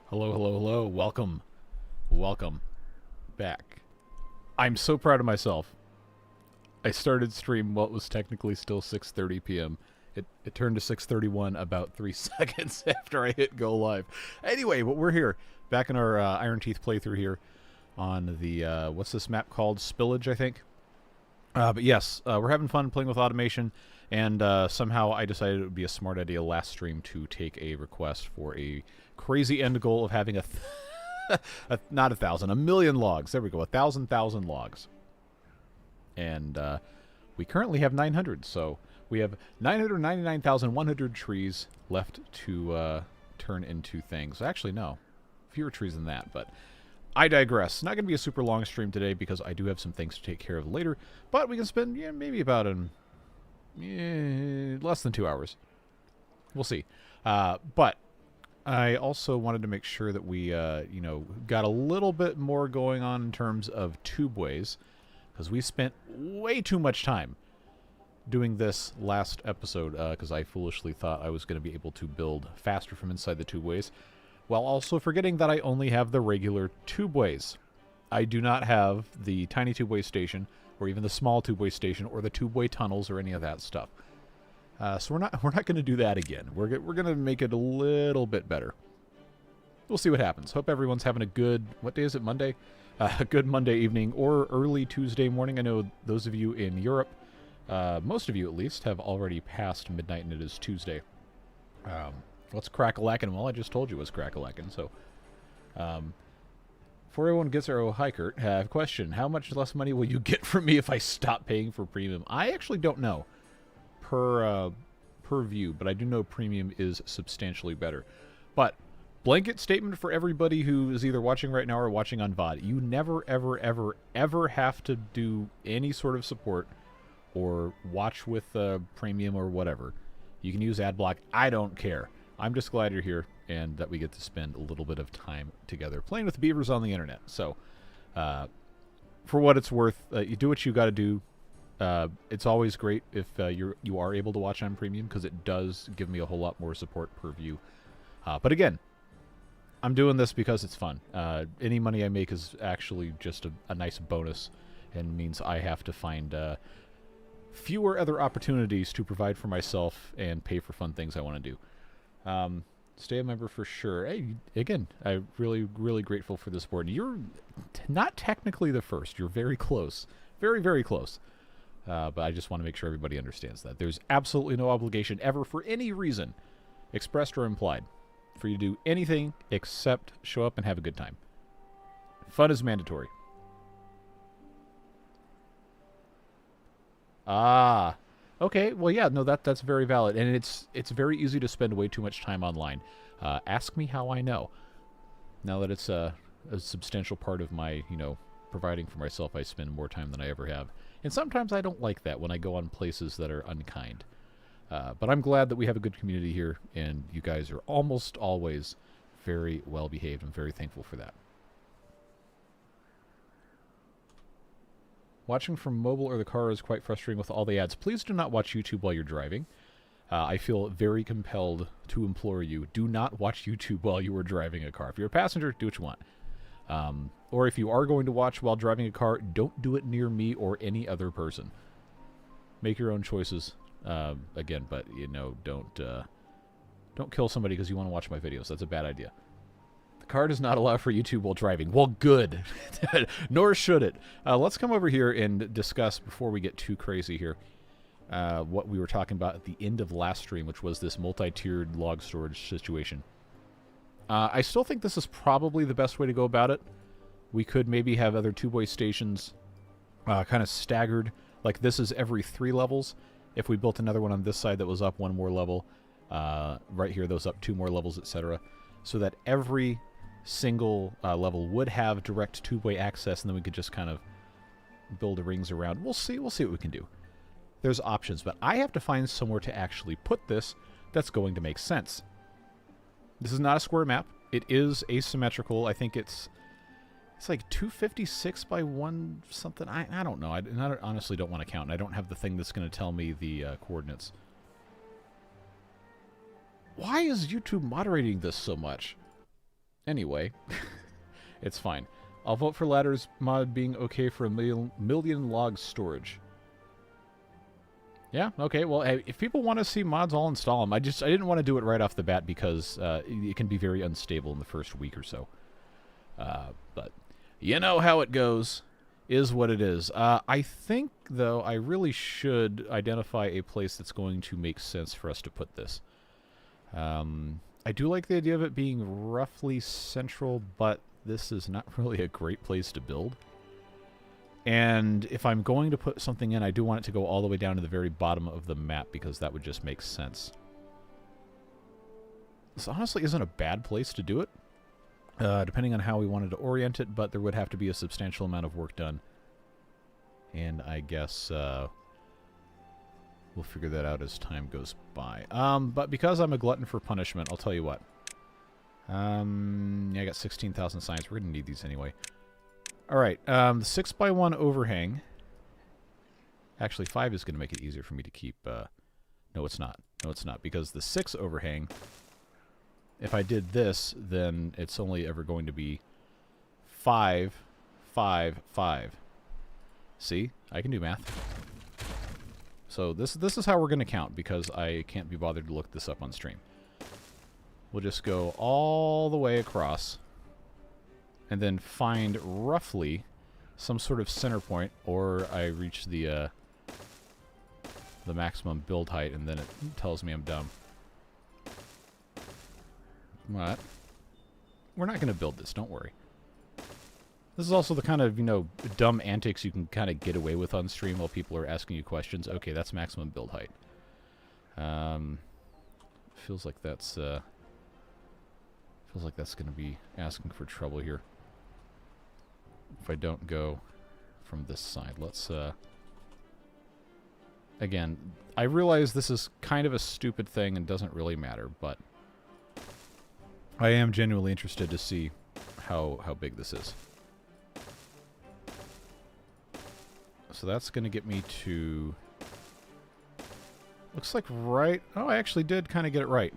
Hello, hello, hello. Welcome. Welcome back. I'm so proud of myself. I started stream while it was technically still 6:30 p.m. It turned to 6:31 about 3 seconds after I hit go live. Anyway, but we're here. Back in our Iron Teeth playthrough here on the, what's this map called? Spillage, I think. But yes, we're having fun playing with automation, and somehow I decided it would be a smart idea last stream to take a request for a crazy end goal of having not 1,000, 1,000,000 logs. There we go, 1,000 logs. And we currently have 900, so we have 999,100 trees left to turn into things. Actually, no, fewer trees than that, but I digress. Not going to be a super long stream today because I do have some things to take care of later, but we can spend maybe about less than 2 hours. We'll see. But I also wanted to make sure that we, got a little bit more going on in terms of tubeways, because we spent way too much time doing this last episode, because I foolishly thought I was going to be able to build faster from inside the tubeways, while also forgetting that I only have the regular tubeways. I do not have the tiny tubeway station, or even the small tubeway station, or the tubeway tunnels, or any of that stuff. So we're not going to do that again. We're going to make it a little bit better. We'll see what happens. Hope everyone's having a good, what day is it, Monday? A good Monday evening or early Tuesday morning. I know those of you in Europe, most of you at least, have already passed midnight and it is Tuesday. What's crack-a-lackin'? Well, I just told you it was crack-a-lackin', so... before everyone gets there, hi Kurt, I have a question. How much less money will you get from me if I stop paying for premium? I actually don't know per view, but I do know premium is substantially better. But blanket statement for everybody who is either watching right now or watching on VOD. You never, ever, ever, ever have to do any sort of support or watch with premium or whatever. You can use ad block. I don't care. I'm just glad you're here and that we get to spend a little bit of time together playing with beavers on the internet. So, for what it's worth, you do what you got to do. It's always great if you are able to watch on premium, because it does give me a whole lot more support per view. But again, I'm doing this because it's fun. Any money I make is actually just a nice bonus, and means I have to find fewer other opportunities to provide for myself and pay for fun things I want to do. Stay a member for sure. Hey, again, I'm really, really grateful for the support. You're not technically the first. You're very close. Very, very close. But I just want to make sure everybody understands that. There's absolutely no obligation ever for any reason, expressed or implied, for you to do anything except show up and have a good time. Fun is mandatory. Ah, okay. Well, yeah, no, that's very valid, and it's very easy to spend way too much time online. Ask me how I know. Now that it's a substantial part of my, providing for myself, I spend more time than I ever have. And sometimes I don't like that when I go on places that are unkind. But I'm glad that we have a good community here, and you guys are almost always very well behaved. I'm very thankful for that. Watching from mobile or the car is quite frustrating with all the ads. Please do not watch YouTube while you're driving. I feel very compelled to implore you, do not watch YouTube while you are driving a car. If you're a passenger, do what you want. Or if you are going to watch while driving a car, don't do it near me or any other person. Make your own choices. Again, but, don't kill somebody because you want to watch my videos. That's a bad idea. The car does not allow for YouTube while driving. Well, good. Nor should it. Let's come over here and discuss, before we get too crazy here, what we were talking about at the end of last stream, which was this multi-tiered log storage situation. I still think this is probably the best way to go about it. We could maybe have other two-way stations kind of staggered. Like this is every 3 levels. If we built another one on this side that was up 1 more level, right here, those up 2 more levels, etc. So that every single level would have direct two-way access, and then we could just kind of build the rings around. We'll see what we can do. There's options, but I have to find somewhere to actually put this that's going to make sense. This is not a square map. It is asymmetrical. I think it's like 256 by 1 something. I don't know. I honestly don't want to count. And I don't have the thing that's going to tell me the coordinates. Why is YouTube moderating this so much? Anyway, it's fine. I'll vote for ladders mod being okay for a million log storage. Yeah, okay, well, hey, if people want to see mods, I'll install them. I didn't want to do it right off the bat because it can be very unstable in the first week or so. But you know how it goes, is what it is. I think, though, I really should identify a place that's going to make sense for us to put this. I do like the idea of it being roughly central, but this is not really a great place to build. And if I'm going to put something in, I do want it to go all the way down to the very bottom of the map, because that would just make sense. This honestly isn't a bad place to do it, depending on how we wanted to orient it, but there would have to be a substantial amount of work done. And I guess we'll figure that out as time goes by. But because I'm a glutton for punishment, I'll tell you what. Yeah, I got 16,000 signs. We're going to need these anyway. Alright, the 6x1 overhang. Actually, 5 is going to make it easier for me to keep... no, it's not. No, it's not. Because the 6 overhang, if I did this, then it's only ever going to be 5, 5, 5. See? I can do math. So this is how we're going to count, because I can't be bothered to look this up on stream. We'll just go all the way across, and then find roughly some sort of center point, or I reach the maximum build height, and then it tells me I'm dumb. What? We're not going to build this, don't worry. This is also the kind of, you know, dumb antics you can kind of get away with on stream while people are asking you questions. Okay, that's maximum build height. Feels like that's going to be asking for trouble here. If I don't go from this side, let's again, I realize this is kind of a stupid thing and doesn't really matter, but I am genuinely interested to see how big this is. So that's going to get me to... Looks like right... Oh, I actually did kind of get it right.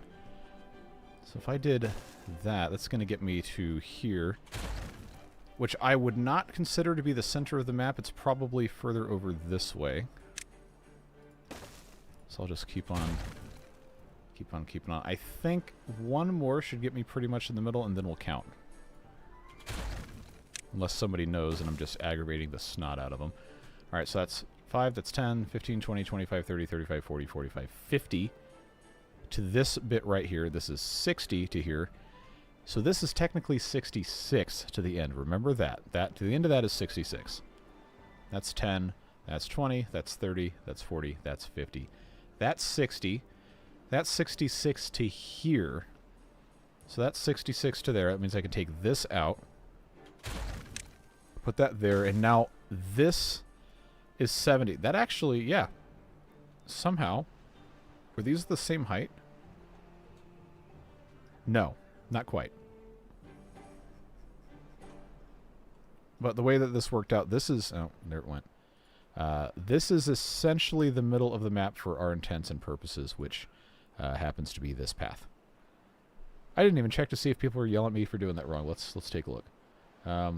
So if I did that, that's going to get me to here, which I would not consider to be the center of the map. It's probably further over this way. So I'll just keep on keeping on. I think one more should get me pretty much in the middle, and then we'll count. Unless somebody knows and I'm just aggravating the snot out of them. Alright, so that's 5, that's 10, 15, 20, 25, 30, 35, 40, 45, 50. To this bit right here, this is 60 to here. So this is technically 66 to the end. Remember that. That to the end of that is 66. That's 10, that's 20, that's 30, that's 40, that's 50. That's 60. That's 66 to here. So that's 66 to there. That means I can take this out, put that there, and now this is 70. That actually, yeah. Somehow. Were these the same height? No, not quite. But the way that this worked out, this is... Oh, there it went. This is essentially the middle of the map for our intents and purposes, which happens to be this path. I didn't even check to see if people were yelling at me for doing that wrong. Let's take a look. Let's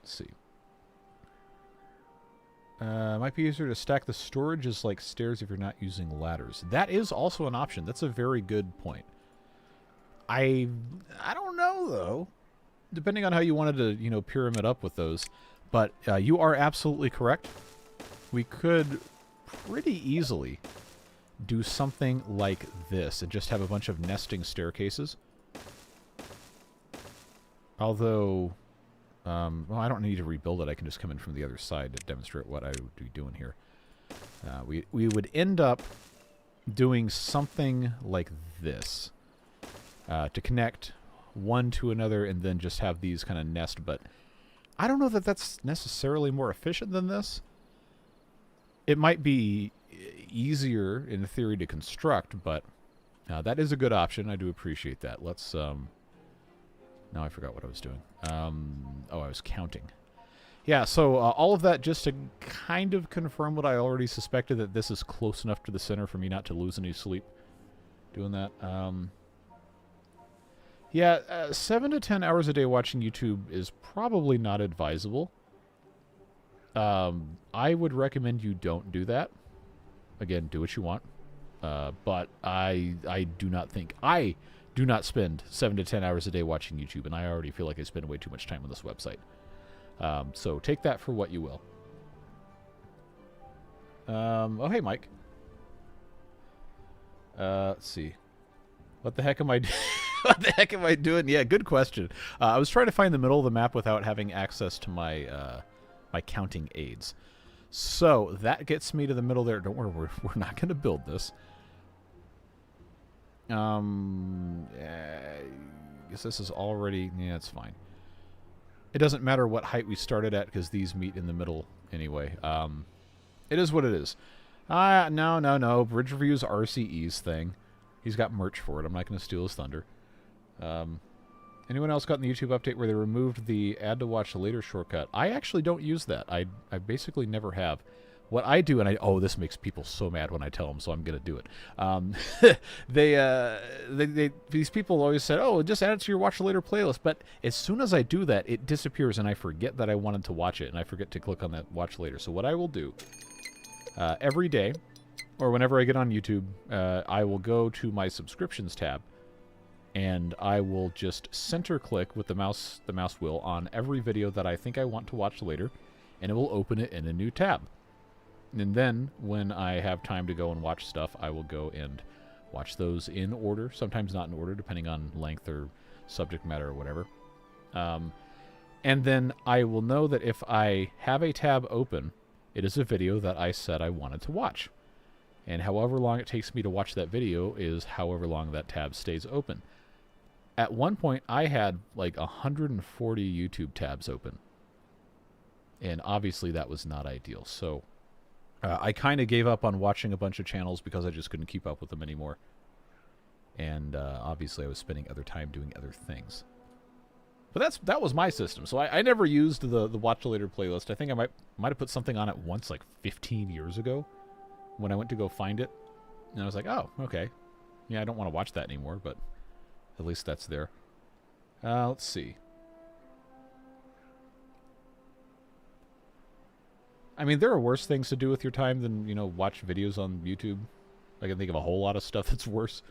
see. Might be easier to stack the storage as like stairs if you're not using ladders. That is also an option. That's a very good point. I don't know, though. Depending on how you wanted to, you know, pyramid up with those. But you are absolutely correct. We could pretty easily do something like this and just have a bunch of nesting staircases. Although... well, I don't need to rebuild it. I can just come in from the other side to demonstrate what I would be doing here. We would end up doing something like this to connect one to another and then just have these kind of nest. But I don't know that that's necessarily more efficient than this. It might be easier in theory to construct, but that is a good option. I do appreciate that. Let's... Now I forgot what I was doing. Oh, I was counting. Yeah, so all of that just to kind of confirm what I already suspected, that this is close enough to the center for me not to lose any sleep doing that. Yeah, 7 to 10 hours a day watching YouTube is probably not advisable. I would recommend you don't do that. Again, do what you want. But I do not think... I do not spend 7 to 10 hours a day watching YouTube, and I already feel like I spend way too much time on this website. So take that for what you will. Oh, hey, Mike. Let's see. What the heck am I what the heck am I doing? Yeah, good question. I was trying to find the middle of the map without having access to my my counting aids. So that gets me to the middle there. Don't worry, we're not going to build this. I guess this is already... Yeah, it's fine. It doesn't matter what height we started at because these meet in the middle anyway. It is what it is. No. Bridge Review's RCE's thing. He's got merch for it. I'm not going to steal his thunder. Anyone else got in the YouTube update where they removed the add to watch later shortcut? I actually don't use that. I basically never have. What I do, and oh, this makes people so mad when I tell them, so I'm going to do it. These people always said, oh, just add it to your watch later playlist. But as soon as I do that, it disappears, and I forget that I wanted to watch it, and I forget to click on that watch later. So what I will do, every day, or whenever I get on YouTube, I will go to my subscriptions tab, and I will just center click with the mouse wheel on every video that I think I want to watch later, and it will open it in a new tab. And then, when I have time to go and watch stuff, I will go and watch those in order. Sometimes not in order, depending on length or subject matter or whatever. And then I will know that if I have a tab open, it is a video that I said I wanted to watch. And however long it takes me to watch that video is however long that tab stays open. At one point, I had like 140 YouTube tabs open. And obviously that was not ideal. So... I kind of gave up on watching a bunch of channels because I just couldn't keep up with them anymore. And obviously I was spending other time doing other things. But that was my system. So I never used the Watch Later playlist. I think I might have put something on it once like 15 years ago when I went to go find it. And I was like, oh, okay. Yeah, I don't want to watch that anymore, but at least that's there. Let's see. I mean, there are worse things to do with your time than, you know, watch videos on YouTube. I can think of a whole lot of stuff that's worse.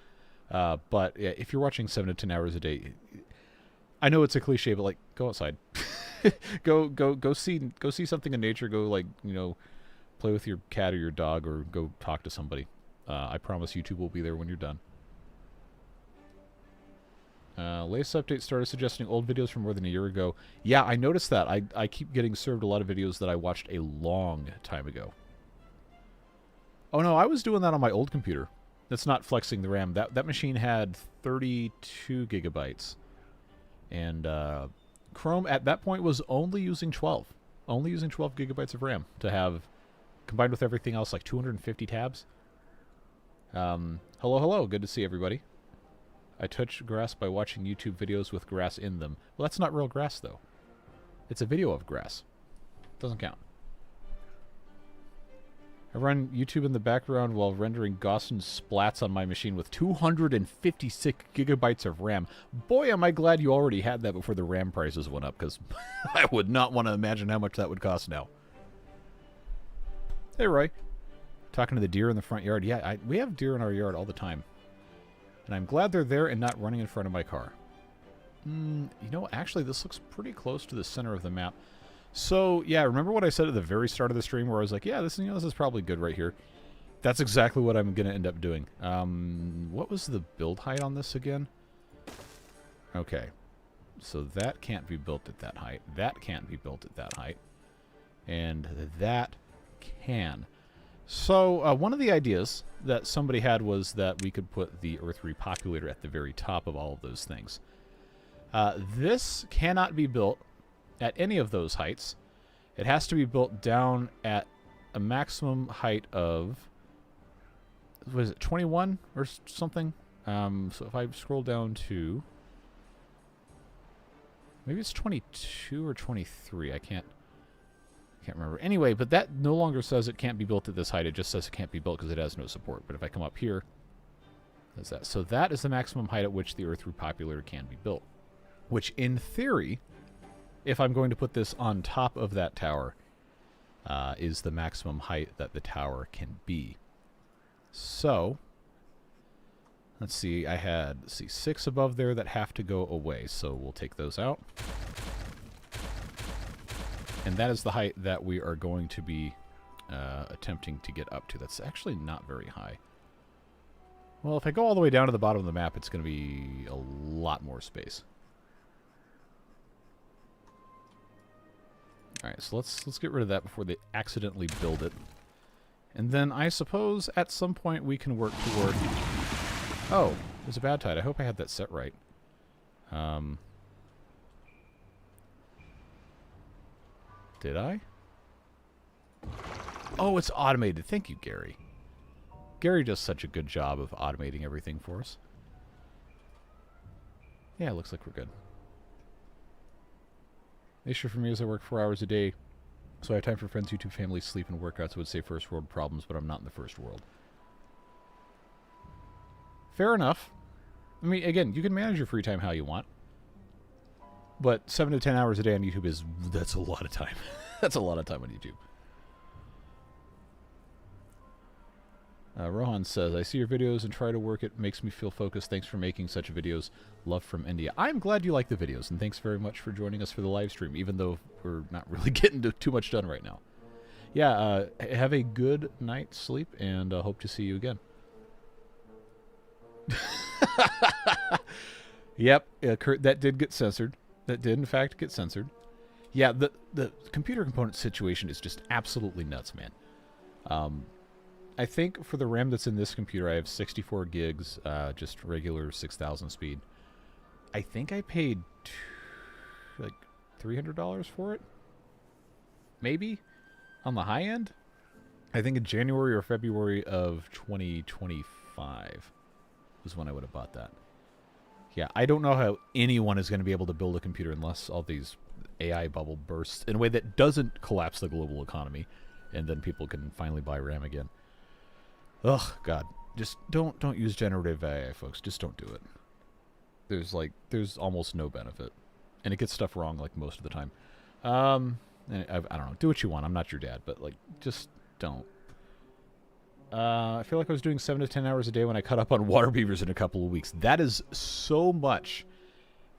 But yeah, if you're watching 7 to 10 hours a day, I know it's a cliche, but like, go outside, go see something in nature. Go, like, you know, play with your cat or your dog, or go talk to somebody. I promise YouTube will be there when you're done. Latest update started suggesting old videos from more than a year ago. Yeah, I noticed that. I keep getting served a lot of videos that I watched a long time ago. Oh no, I was doing that on my old computer. That's not flexing the RAM. That machine had 32 gigabytes. And Chrome at that point was only using 12. Only using 12 gigabytes of RAM to have, combined with everything else, like 250 tabs. Hello. Good to see everybody. I touch grass by watching YouTube videos with grass in them. Well, that's not real grass, though. It's a video of grass. Doesn't count. I run YouTube in the background while rendering Gaussian splats on my machine with 256 gigabytes of RAM. Boy, am I glad you already had that before the RAM prices went up, because I would not want to imagine how much that would cost now. Hey, Roy. Talking to the deer in the front yard. Yeah, we have deer in our yard all the time. And I'm glad they're there and not running in front of my car. You know, actually, this looks pretty close to the center of the map. So, yeah, remember what I said at the very start of the stream where I was like, yeah, this is probably good right here. That's exactly what I'm going to end up doing. What was the build height on this again? Okay. So that can't be built at that height. That can't be built at that height. And that can. So, one of the ideas that somebody had was that we could put the Earth Repopulator at the very top of all of those things. This cannot be built at any of those heights. It has to be built down at a maximum height of, what is it, 21 or something? So if I scroll down to, maybe it's 22 or 23, I can't remember. Anyway, but that no longer says it can't be built at this height. It just says it can't be built because it has no support. But if I come up here That's that. So that is the maximum height at which the Earth Repopulator can be built. Which, in theory, if I'm going to put this on top of that tower, is the maximum height that the tower can be. So, let's see, I had 6 above there that have to go away, so we'll take those out. And that is the height that we are going to be attempting to get up to. That's actually not very high. Well, if I go all the way down to the bottom of the map, it's going to be a lot more space. Alright, so let's get rid of that before they accidentally build it. And then I suppose at some point we can work toward... Oh, there's a bad tide. I hope I had that set right. Did I? Oh, it's automated. Thank you, Gary. Gary does such a good job of automating everything for us. Yeah, it looks like we're good. The issue for me is I work 4 hours a day, so I have time for friends, YouTube, family, sleep, and workouts. I would say first world problems, but I'm not in the first world. Fair enough. I mean, again, you can manage your free time how you want. But 7 to 10 hours a day on YouTube that's a lot of time. That's a lot of time on YouTube. Rohan says, I see your videos and try to work it. Makes me feel focused. Thanks for making such videos. Love from India. I'm glad you like the videos, and thanks very much for joining us for the live stream, even though we're not really getting too much done right now. Yeah, have a good night's sleep, and hope to see you again. Yep, Kurt, that did get censored. That did, in fact, get censored. Yeah, the computer component situation is just absolutely nuts, man. I think for the RAM that's in this computer, I have 64 gigs, just regular 6,000 speed. I think I paid like $300 for it? Maybe? On the high end? I think in January or February of 2025 was when I would have bought that. Yeah, I don't know how anyone is going to be able to build a computer unless all these AI bubble bursts in a way that doesn't collapse the global economy, and then people can finally buy RAM again. Ugh, God. Just don't use generative AI, folks. Just don't do it. There's almost no benefit. And it gets stuff wrong, like, most of the time. And I don't know. Do what you want. I'm not your dad, but, like, just don't. I feel like I was doing 7 to 10 hours a day when I caught up on water beavers in a couple of weeks. That is so much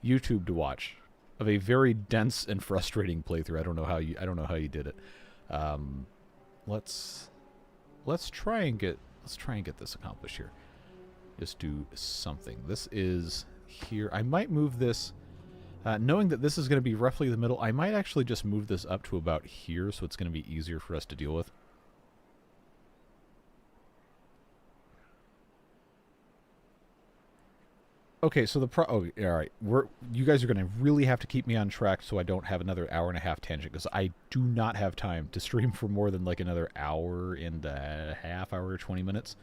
YouTube to watch of a very dense and frustrating playthrough. I don't know how you did it. Let's try and get this accomplished here. Just do something. This is here. I might move this, knowing that this is going to be roughly the middle. I might actually just move this up to about here, so it's going to be easier for us to deal with. Okay, so all right. You guys are going to really have to keep me on track so I don't have another hour and a half tangent, because I do not have time to stream for more than like another hour and a half, hour, 20 minutes.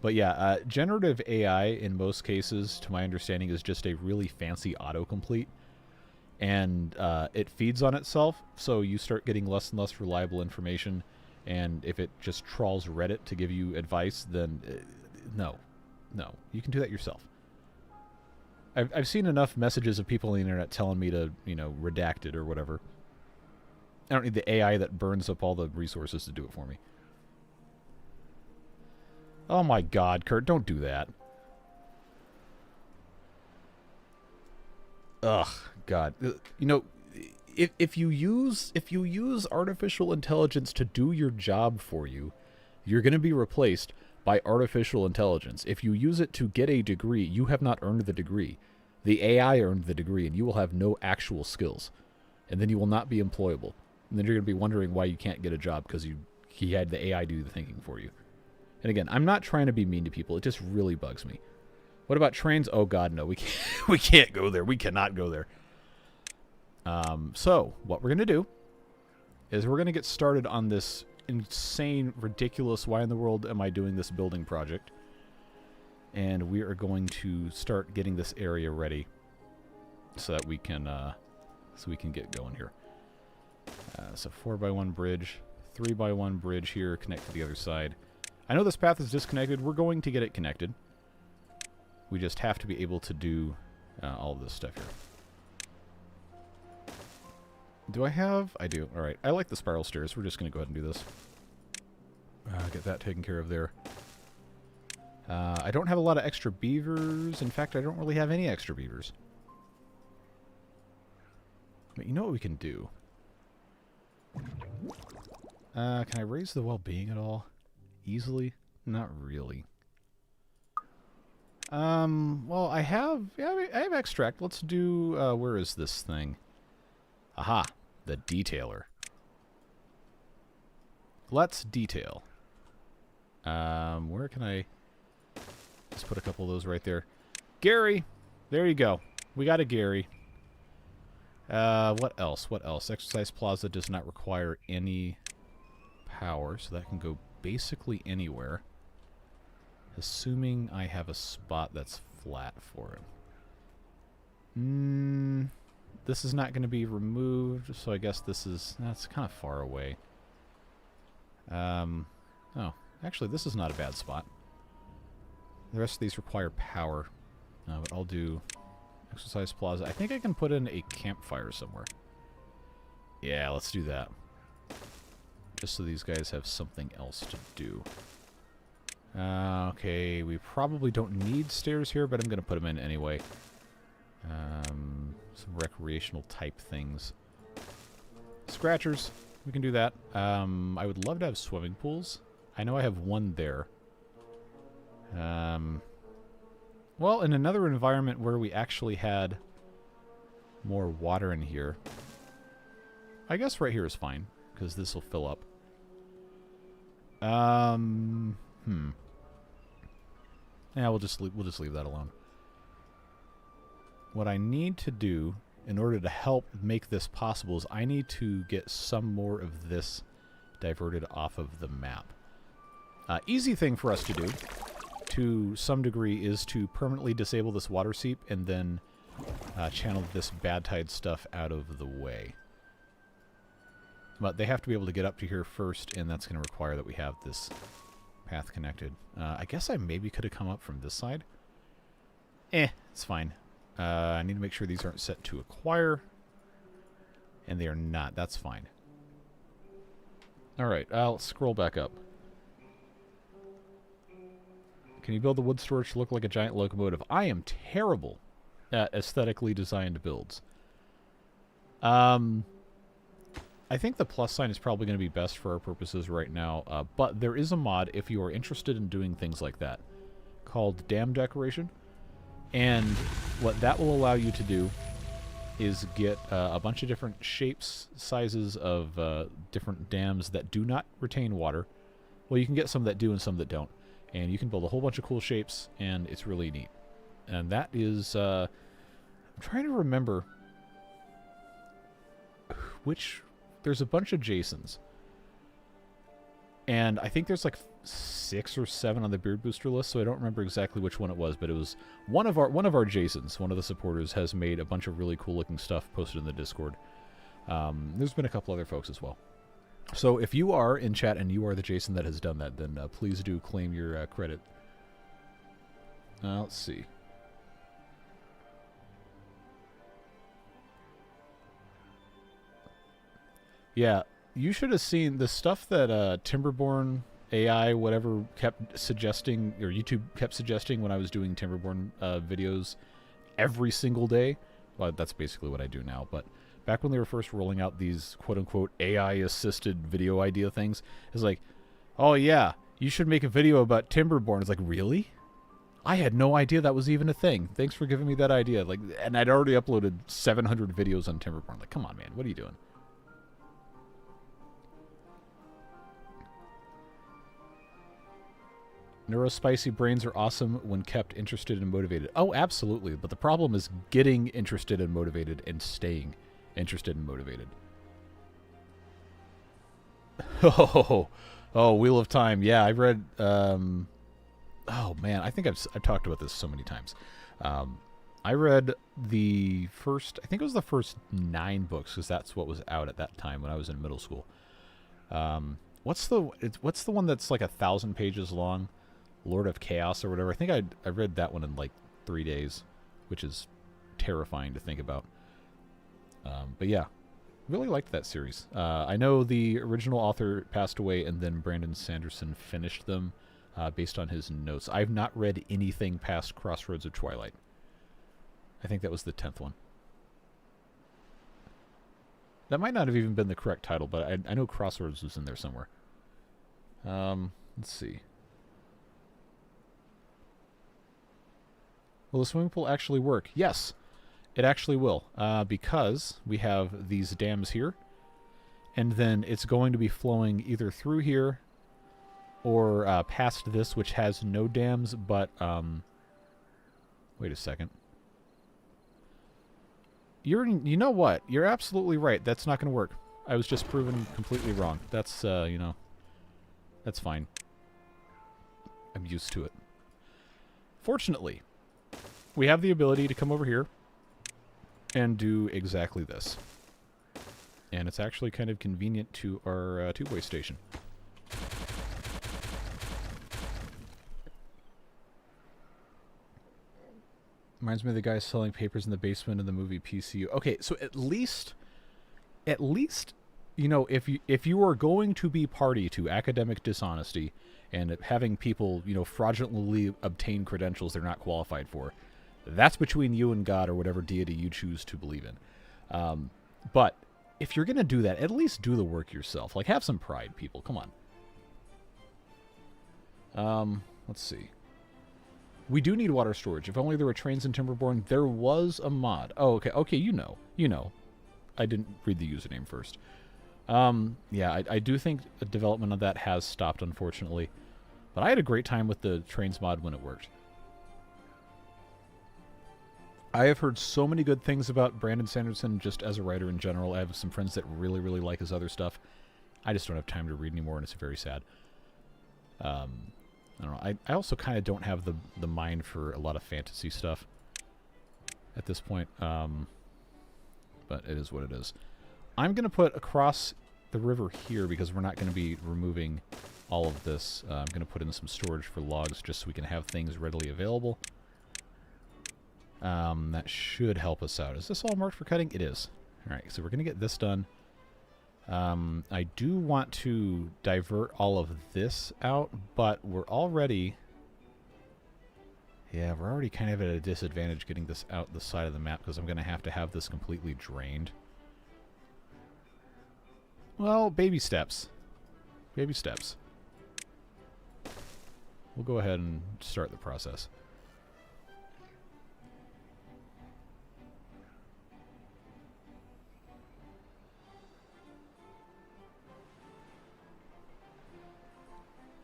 But yeah, generative AI in most cases, to my understanding, is just a really fancy autocomplete. And it feeds on itself, so you start getting less and less reliable information. And if it just trawls Reddit to give you advice, then no. You can do that yourself. I've seen enough messages of people on the internet telling me to, redact it or whatever. I don't need the AI that burns up all the resources to do it for me. Oh my God, Kurt, don't do that. Ugh, God. If you use artificial intelligence to do your job for you, you're going to be replaced by artificial intelligence. If you use it to get a degree, you have not earned the degree. The AI earned the degree, and you will have no actual skills. And then you will not be employable. And then you're going to be wondering why you can't get a job because he had the AI do the thinking for you. And again, I'm not trying to be mean to people. It just really bugs me. What about trains? Oh, God, no. We can't go there. We cannot go there. So, what we're going to do is we're going to get started on this insane, ridiculous, why in the world am I doing this building project? And we are going to start getting this area ready so that we can get going here. So 4x1 bridge, 3x1 bridge here, connect to the other side. I know this path is disconnected. We're going to get it connected. We just have to be able to do all of this stuff here. Do I have? I do. All right. I like the spiral stairs. We're just going to go ahead and do this. Get that taken care of there. I don't have a lot of extra beavers. In fact, I don't really have any extra beavers. But you know what we can do? Can I raise the well-being at all? Easily? Not really. Well, I have extract. Let's do, where is this thing? Aha! The detailer. Let's detail. Where can I... Just put a couple of those right there. Gary! There you go. We got a Gary. What else? What else? Exercise Plaza does not require any power, so that can go basically anywhere. Assuming I have a spot that's flat for him. This is not going to be removed, so I guess that's kind of far away. Oh, actually, this is not a bad spot. The rest of these require power. But I'll do Exercise Plaza. I think I can put in a campfire somewhere. Yeah, let's do that. Just so these guys have something else to do. Okay, we probably don't need stairs here, but I'm going to put them in anyway. Some recreational type things. Scratchers. We can do that. I would love to have swimming pools. I know I have one there. Well, in another environment where we actually had more water in here, I guess right here is fine, because this will fill up. Yeah, we'll just leave that alone. What I need to do in order to help make this possible is I need to get some more of this diverted off of the map. Easy thing for us to do, to some degree, is to permanently disable this water seep and then channel this bad tide stuff out of the way. But they have to be able to get up to here first, and that's going to require that we have this path connected. I guess I maybe could have come up from this side. It's fine. I need to make sure these aren't set to acquire. And they are not. That's fine. Alright, I'll scroll back up. Can you build the wood storage to look like a giant locomotive? I am terrible at aesthetically designed builds. I think the plus sign is probably going to be best for our purposes right now, but there is a mod, if you are interested in doing things like that, called Dam Decoration. And what that will allow you to do is get a bunch of different shapes, sizes of different dams that do not retain water. Well, you can get some that do and some that don't. And you can build a whole bunch of cool shapes, and it's really neat. And that is... I'm trying to remember which... There's a bunch of Jasons. And I think there's like 6 or 7 on the Beard Booster list, so I don't remember exactly which one it was, but it was one of our Jasons. One of the supporters has made a bunch of really cool looking stuff posted in the Discord. There's been a couple other folks as well. So if you are in chat and you are the Jason that has done that, then please do claim your credit. Let's see. Yeah, you should have seen the stuff that Timberborn AI, whatever, kept suggesting, or YouTube kept suggesting when I was doing Timberborn videos every single day. Well, that's basically what I do now, but back when they were first rolling out these quote-unquote AI-assisted video idea things, it's like, oh yeah, you should make a video about Timberborn. It's like, really? I had no idea that was even a thing. Thanks for giving me that idea. Like, and I'd already uploaded 700 videos on Timberborn. Like, come on, man, what are you doing? Neurospicy brains are awesome when kept interested and motivated. Oh, absolutely. But the problem is getting interested and motivated and staying interested and motivated. Oh, Wheel of Time. Yeah, I read... oh, man. I think I've talked about this so many times. I read the first... I think it was the first 9 books, because that's what was out at that time when I was in middle school. What's the one that's like 1,000 pages long? Lord of Chaos or whatever. I think I read that one in like 3 days, which is terrifying to think about. But yeah, really liked that series. I know the original author passed away, and then Brandon Sanderson finished them based on his notes. I've not read anything past Crossroads of Twilight. I think that was the 10th one. That might not have even been the correct title, but I know Crossroads was in there somewhere. Let's see. Will the swimming pool actually work? Yes, it actually will, because we have these dams here, and then it's going to be flowing either through here or past this, which has no dams, but, wait a second. You know what? You're absolutely right. That's not going to work. I was just proven completely wrong. That's, you know, that's fine. I'm used to it. Fortunately, we have the ability to come over here and do exactly this. And it's actually kind of convenient to our two-way station. Reminds me of the guy selling papers in the basement of the movie PCU. Okay, so at least, you know, if you are going to be party to academic dishonesty and having people, you know, fraudulently obtain credentials they're not qualified for, that's between you and God or whatever deity you choose to believe in. But if you're going to do that, at least do the work yourself. Like, have some pride, people. Come on. Let's see. We do need water storage. If only there were trains in Timberborn. There was a mod. Oh, okay. Okay, you know. I didn't read the username first. Yeah, I do think the development of that has stopped, unfortunately. But I had a great time with the trains mod when it worked. I have heard so many good things about Brandon Sanderson just as a writer in general. I have some friends that really, really like his other stuff. I just don't have time to read anymore, and it's very sad. I don't know. I also kind of don't have the mind for a lot of fantasy stuff at this point. But it is what it is. I'm going to put across the river here because we're not going to be removing all of this. I'm going to put in some storage for logs just so we can have things readily available. That should help us out. Is this all marked for cutting? It is. All right, so we're going to get this done. I do want to divert all of this out, but we're already... Yeah, we're already kind of at a disadvantage getting this out the side of the map because I'm going to have this completely drained. Well, baby steps. Baby steps. We'll go ahead and start the process.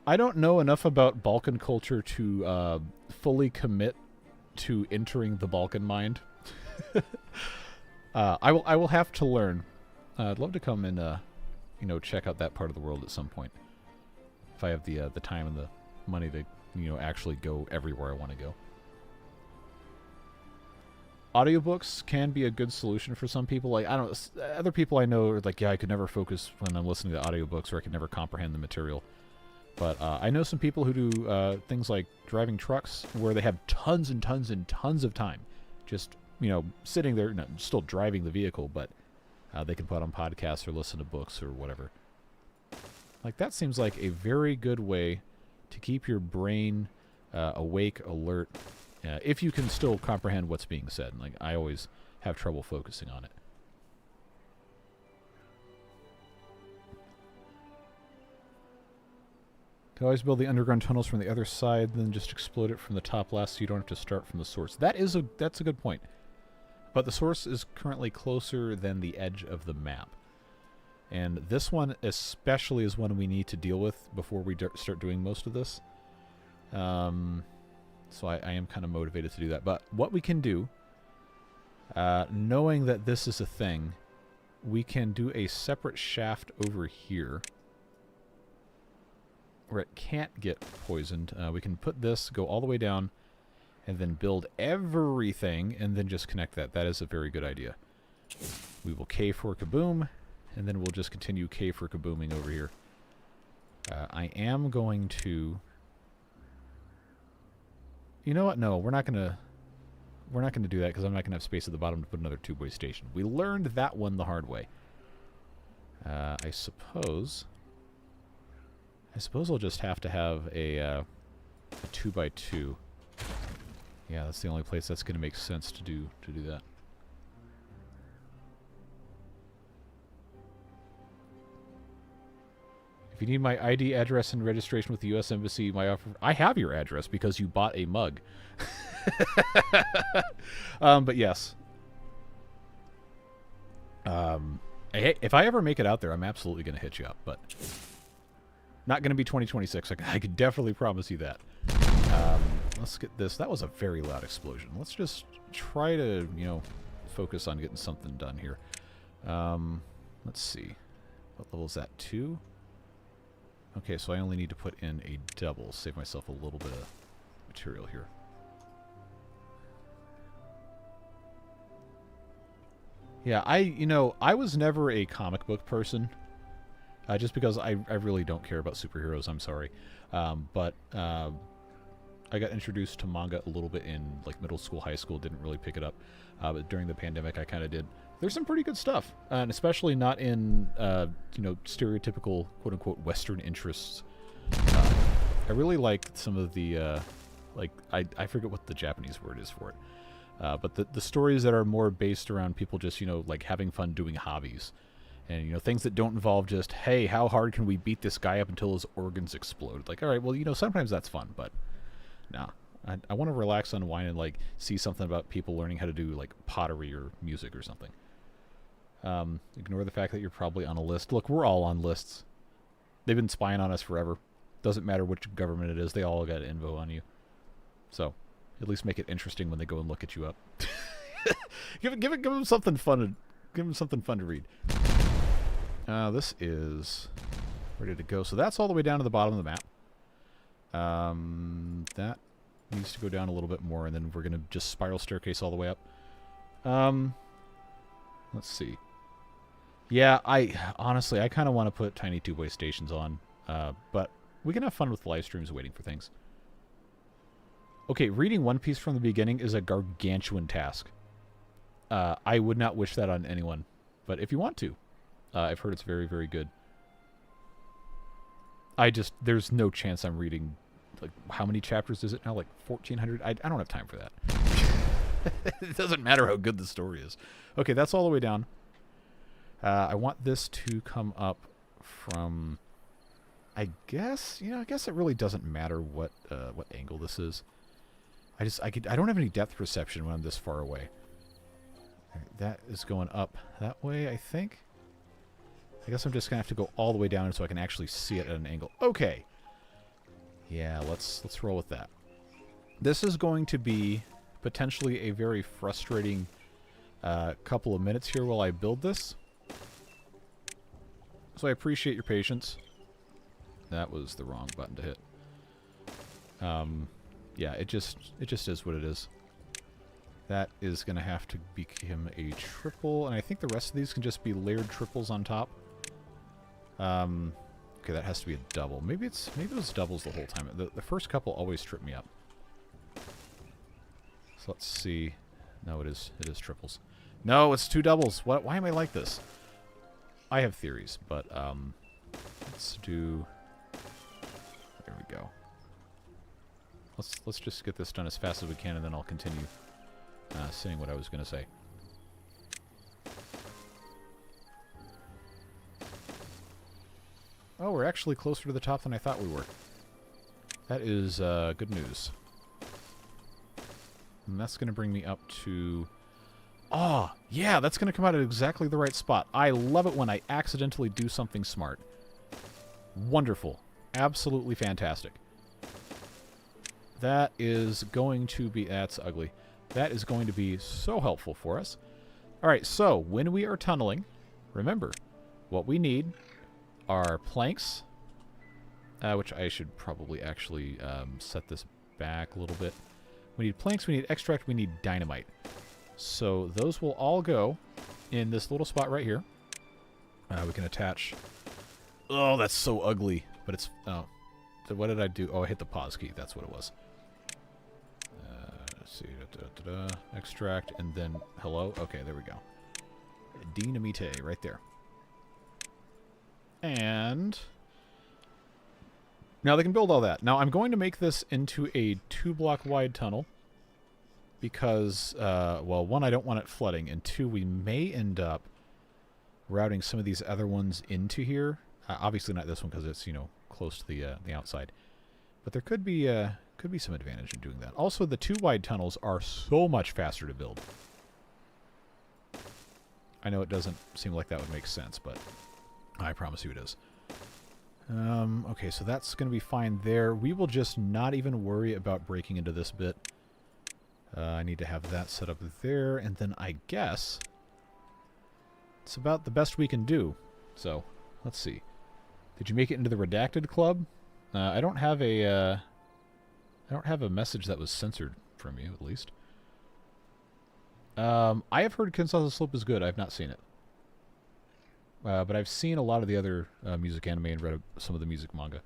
I don't know enough about Balkan culture to fully commit to entering the Balkan mind. I will have to learn. I'd love to come and you know, check out that part of the world at some point if I have the time and the money to, you know, actually go everywhere I want to go. Audiobooks can be a good solution for some people. Like, I don't know, other people I know are like, yeah, I could never focus when I'm listening to audiobooks, or I could never comprehend the material. But I know some people who do things like driving trucks where they have tons and tons and tons of time just, you know, sitting there, still driving the vehicle, but they can put on podcasts or listen to books or whatever. Like, that seems like a very good way to keep your brain awake, alert, if you can still comprehend what's being said. Like, I always have trouble focusing on it. Can always build the underground tunnels from the other side, then just explode it from the top last so you don't have to start from the source. That's a good point. But the source is currently closer than the edge of the map. And this one especially is one we need to deal with before we start doing most of this. So I am kind of motivated to do that. But what we can do, knowing that this is a thing, we can do a separate shaft over here where it can't get poisoned. We can put this, go all the way down, and then build everything, and then just connect that. That is a very good idea. We will K for kaboom, and then we'll just continue K for kabooming over here. I am going to... You know what? No, we're not going to we're not going to do that because I'm not going to have space at the bottom to put another two-way station. We learned that one the hard way. I suppose I'll just have to have a 2x2. Yeah, that's the only place that's going to make sense to do that. If you need my ID, address, and registration with the U.S. Embassy, I have your address because you bought a mug. But yes. Hey, if I ever make it out there, I'm absolutely going to hit you up, but not going to be 2026. I could definitely promise you that. Let's get this. That was a very loud explosion. Let's just try to, focus on getting something done here. Let's see. What level is that? 2? Okay, so I only need to put in a double. Save myself a little bit of material here. Yeah, I was never a comic book person. Just because I really don't care about superheroes, I'm sorry. But I got introduced to manga a little bit in like middle school, high school, didn't really pick it up. But during the pandemic, I kind of did. There's some pretty good stuff, and especially not in, stereotypical quote-unquote Western interests. I really like some of the, I forget what the Japanese word is for it. But the stories that are more based around people just, like having fun doing hobbies. And, things that don't involve just, hey, how hard can we beat this guy up until his organs explode? Like, all right, well, sometimes that's fun, but nah. I want to relax, unwind, and, like, see something about people learning how to do, like, pottery or music or something. Ignore the fact that you're probably on a list. Look, we're all on lists. They've been spying on us forever. Doesn't matter which government it is. They all got info on you. So, at least make it interesting when they go and look at you up. give them something fun. Give them something fun to read. This is ready to go. So that's all the way down to the bottom of the map. That needs to go down a little bit more, and then we're going to just spiral staircase all the way up. Let's see. Yeah, honestly, I kind of want to put tiny two-way stations on, but we can have fun with live streams waiting for things. Okay, reading One Piece from the beginning is a gargantuan task. I would not wish that on anyone, but if you want to, I've heard it's very, very good. There's no chance I'm reading, like, how many chapters is it now? Like 1,400? I don't have time for that. It doesn't matter how good the story is. Okay, that's all the way down. I want this to come up from, I guess it really doesn't matter what angle this is. I don't have any depth perception when I'm this far away. That is going up that way, I think. I guess I'm just going to have to go all the way down so I can actually see it at an angle. Okay. Yeah, let's roll with that. This is going to be potentially a very frustrating couple of minutes here while I build this. So I appreciate your patience. That was the wrong button to hit. Yeah, it just is what it is. That is going to have to become a triple, and I think the rest of these can just be layered triples on top. Okay, that has to be a double. Maybe it was doubles the whole time. The first couple always trip me up. So let's see. No, it is triples. No, it's two doubles. Why am I like this? I have theories, but let's do. There we go. Let's just get this done as fast as we can, and then I'll continue saying what I was going to say. Oh, we're actually closer to the top than I thought we were. That is good news. And that's going to bring me up to... Oh, yeah, that's going to come out at exactly the right spot. I love it when I accidentally do something smart. Wonderful. Absolutely fantastic. That is going to be... That's ugly. That is going to be so helpful for us. All right, so when we are tunneling, remember, what we need are planks, which I should probably actually set this back a little bit. We need planks, we need extract, we need dynamite. So those will all go in this little spot right here. We can attach... Oh, that's so ugly. But it's... Oh. So what did I do? Oh, I hit the pause key. That's what it was. Let's see. Extract, and then hello. Okay, there we go. Dynamite, right there. And now they can build all that. Now I'm going to make this into a 2-block wide tunnel because, well, one, I don't want it flooding, and two, we may end up routing some of these other ones into here. Obviously not this one because it's, you know, close to the outside. But there could be some advantage in doing that. Also, the 2 wide tunnels are so much faster to build. I know it doesn't seem like that would make sense, but I promise you it is. Okay, so that's going to be fine there. We will just not even worry about breaking into this bit. I need to have that set up there, and then I guess it's about the best we can do. So, let's see. Did you make it into the redacted club? I don't have a message that was censored from you, at least. I have heard Kinshasa Slope is good. I've not seen it. But I've seen a lot of the other music anime and read some of the music manga.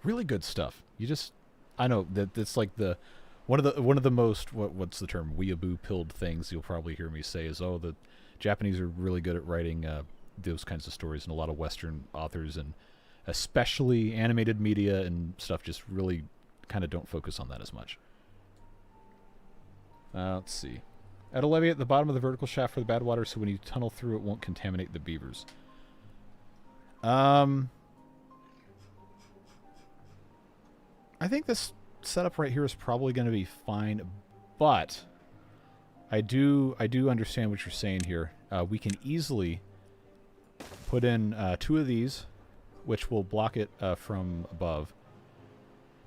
Really good stuff. You just, I know that it's like the one of the most what's the term, weeaboo pilled things you'll probably hear me say is, oh, the Japanese are really good at writing those kinds of stories, and a lot of Western authors and especially animated media and stuff just really kind of don't focus on that as much. Let's see. Add a levee at the bottom of the vertical shaft for the bad water so when you tunnel through it won't contaminate the beavers. I think this setup right here is probably going to be fine, but I do understand what you're saying here. We can easily put in 2 of these, which will block it from above,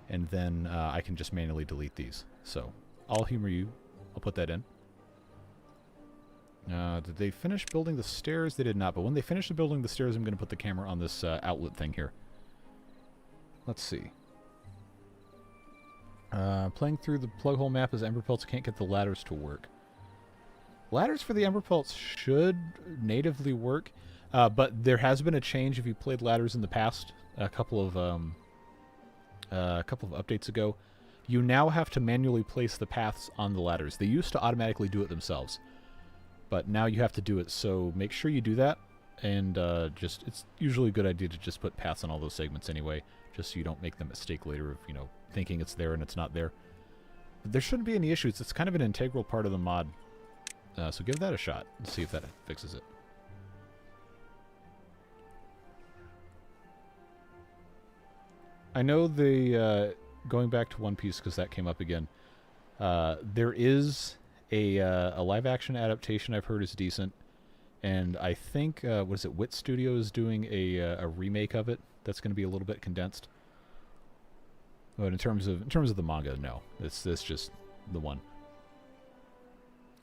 and then I can just manually delete these. So I'll humor you. I'll put that in. Did they finish building the stairs? They did not, but when they finish building the stairs, I'm going to put the camera on this outlet thing here. Let's see. Playing through the plug hole map as Ember Pelts can't get the ladders to work. Ladders for the Ember Pelts should natively work, but there has been a change if you played ladders in the past, a couple of updates ago. You now have to manually place the paths on the ladders. They used to automatically do it themselves, but now you have to do it, so make sure you do that, and it's usually a good idea to just put paths on all those segments anyway, just so you don't make the mistake later of, you know, thinking it's there and it's not there. But there shouldn't be any issues. It's kind of an integral part of the mod, so give that a shot and see if that fixes it. I know the, going back to One Piece because that came up again, there is a live-action adaptation I've heard is decent, and I think, what is it, Wit Studio is doing a remake of it that's going to be a little bit condensed. But in terms of the manga, no. It's just the one.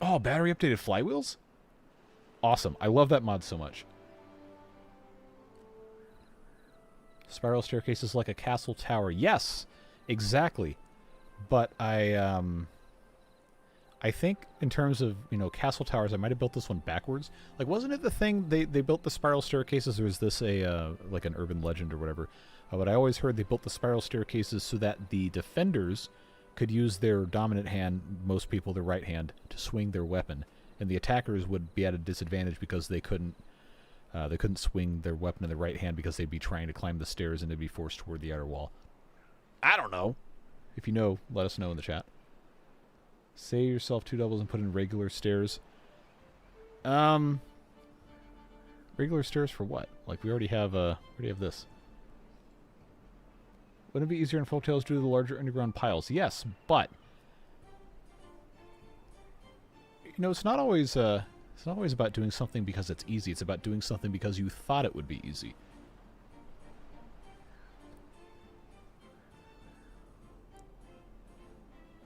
Oh, battery updated flywheels? Awesome. I love that mod so much. Spiral staircase is like a castle tower. Yes, exactly. But I think in terms of, you know, castle towers, I might have built this one backwards. Like, wasn't it the thing they built the spiral staircases, or is this like an urban legend or whatever? But I always heard they built the spiral staircases so that the defenders could use their dominant hand, most people their right hand, to swing their weapon, and the attackers would be at a disadvantage because they couldn't swing their weapon in the right hand because they'd be trying to climb the stairs and they'd be forced toward the outer wall. I don't know. If you know, let us know in the chat. Save yourself 2 doubles and put in regular stairs. Regular stairs for what? Like, we already have this. Wouldn't it be easier in Folktales due to the larger underground piles? Yes, but you know, it's not always about doing something because it's easy. It's about doing something because you thought it would be easy.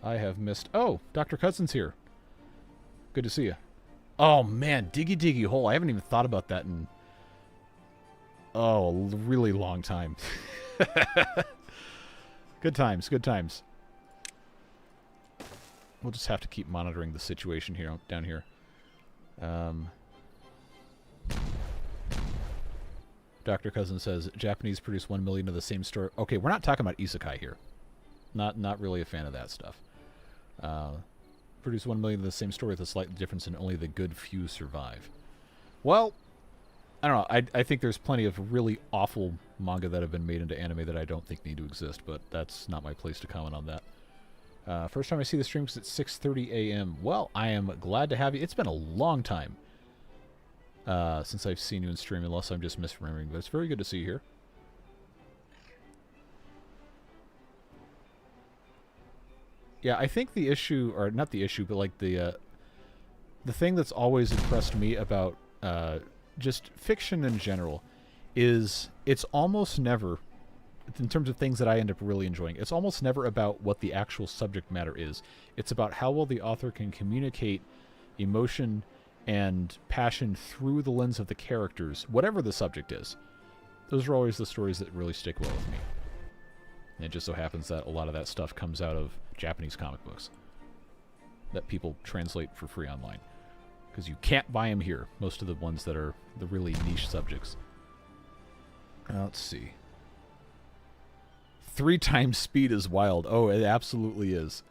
I have missed... Oh, Dr. Cousins here. Good to see you. Oh, man, Diggy Hole. I haven't even thought about that in... Oh, a really long time. Good times, good times. We'll just have to keep monitoring the situation here down here. Dr. Cousin says, Japanese produce 1 million of the same story. Okay, we're not talking about isekai here. Not really a fan of that stuff. Produce 1 million of the same story with a slight difference in only the good few survive. Well, I don't know. I think there's plenty of really awful manga that have been made into anime that I don't think need to exist, but that's not my place to comment on that. First time I see the stream because it's 6:30 a.m. Well, I am glad to have you. It's been a long time since I've seen you in stream, unless I'm just misremembering, but it's very good to see you here. Yeah, I think the issue, or not the issue, but like the thing that's always impressed me about just fiction in general is it's almost never, in terms of things that I end up really enjoying, it's almost never about what the actual subject matter is. It's about how well the author can communicate emotion and passion through the lens of the characters, whatever the subject is. Those are always the stories that really stick well with me. And it just so happens that a lot of that stuff comes out of Japanese comic books that people translate for free online. Because you can't buy them here, most of the ones that are the really niche subjects. Let's see. 3 times speed is wild. Oh, it absolutely is.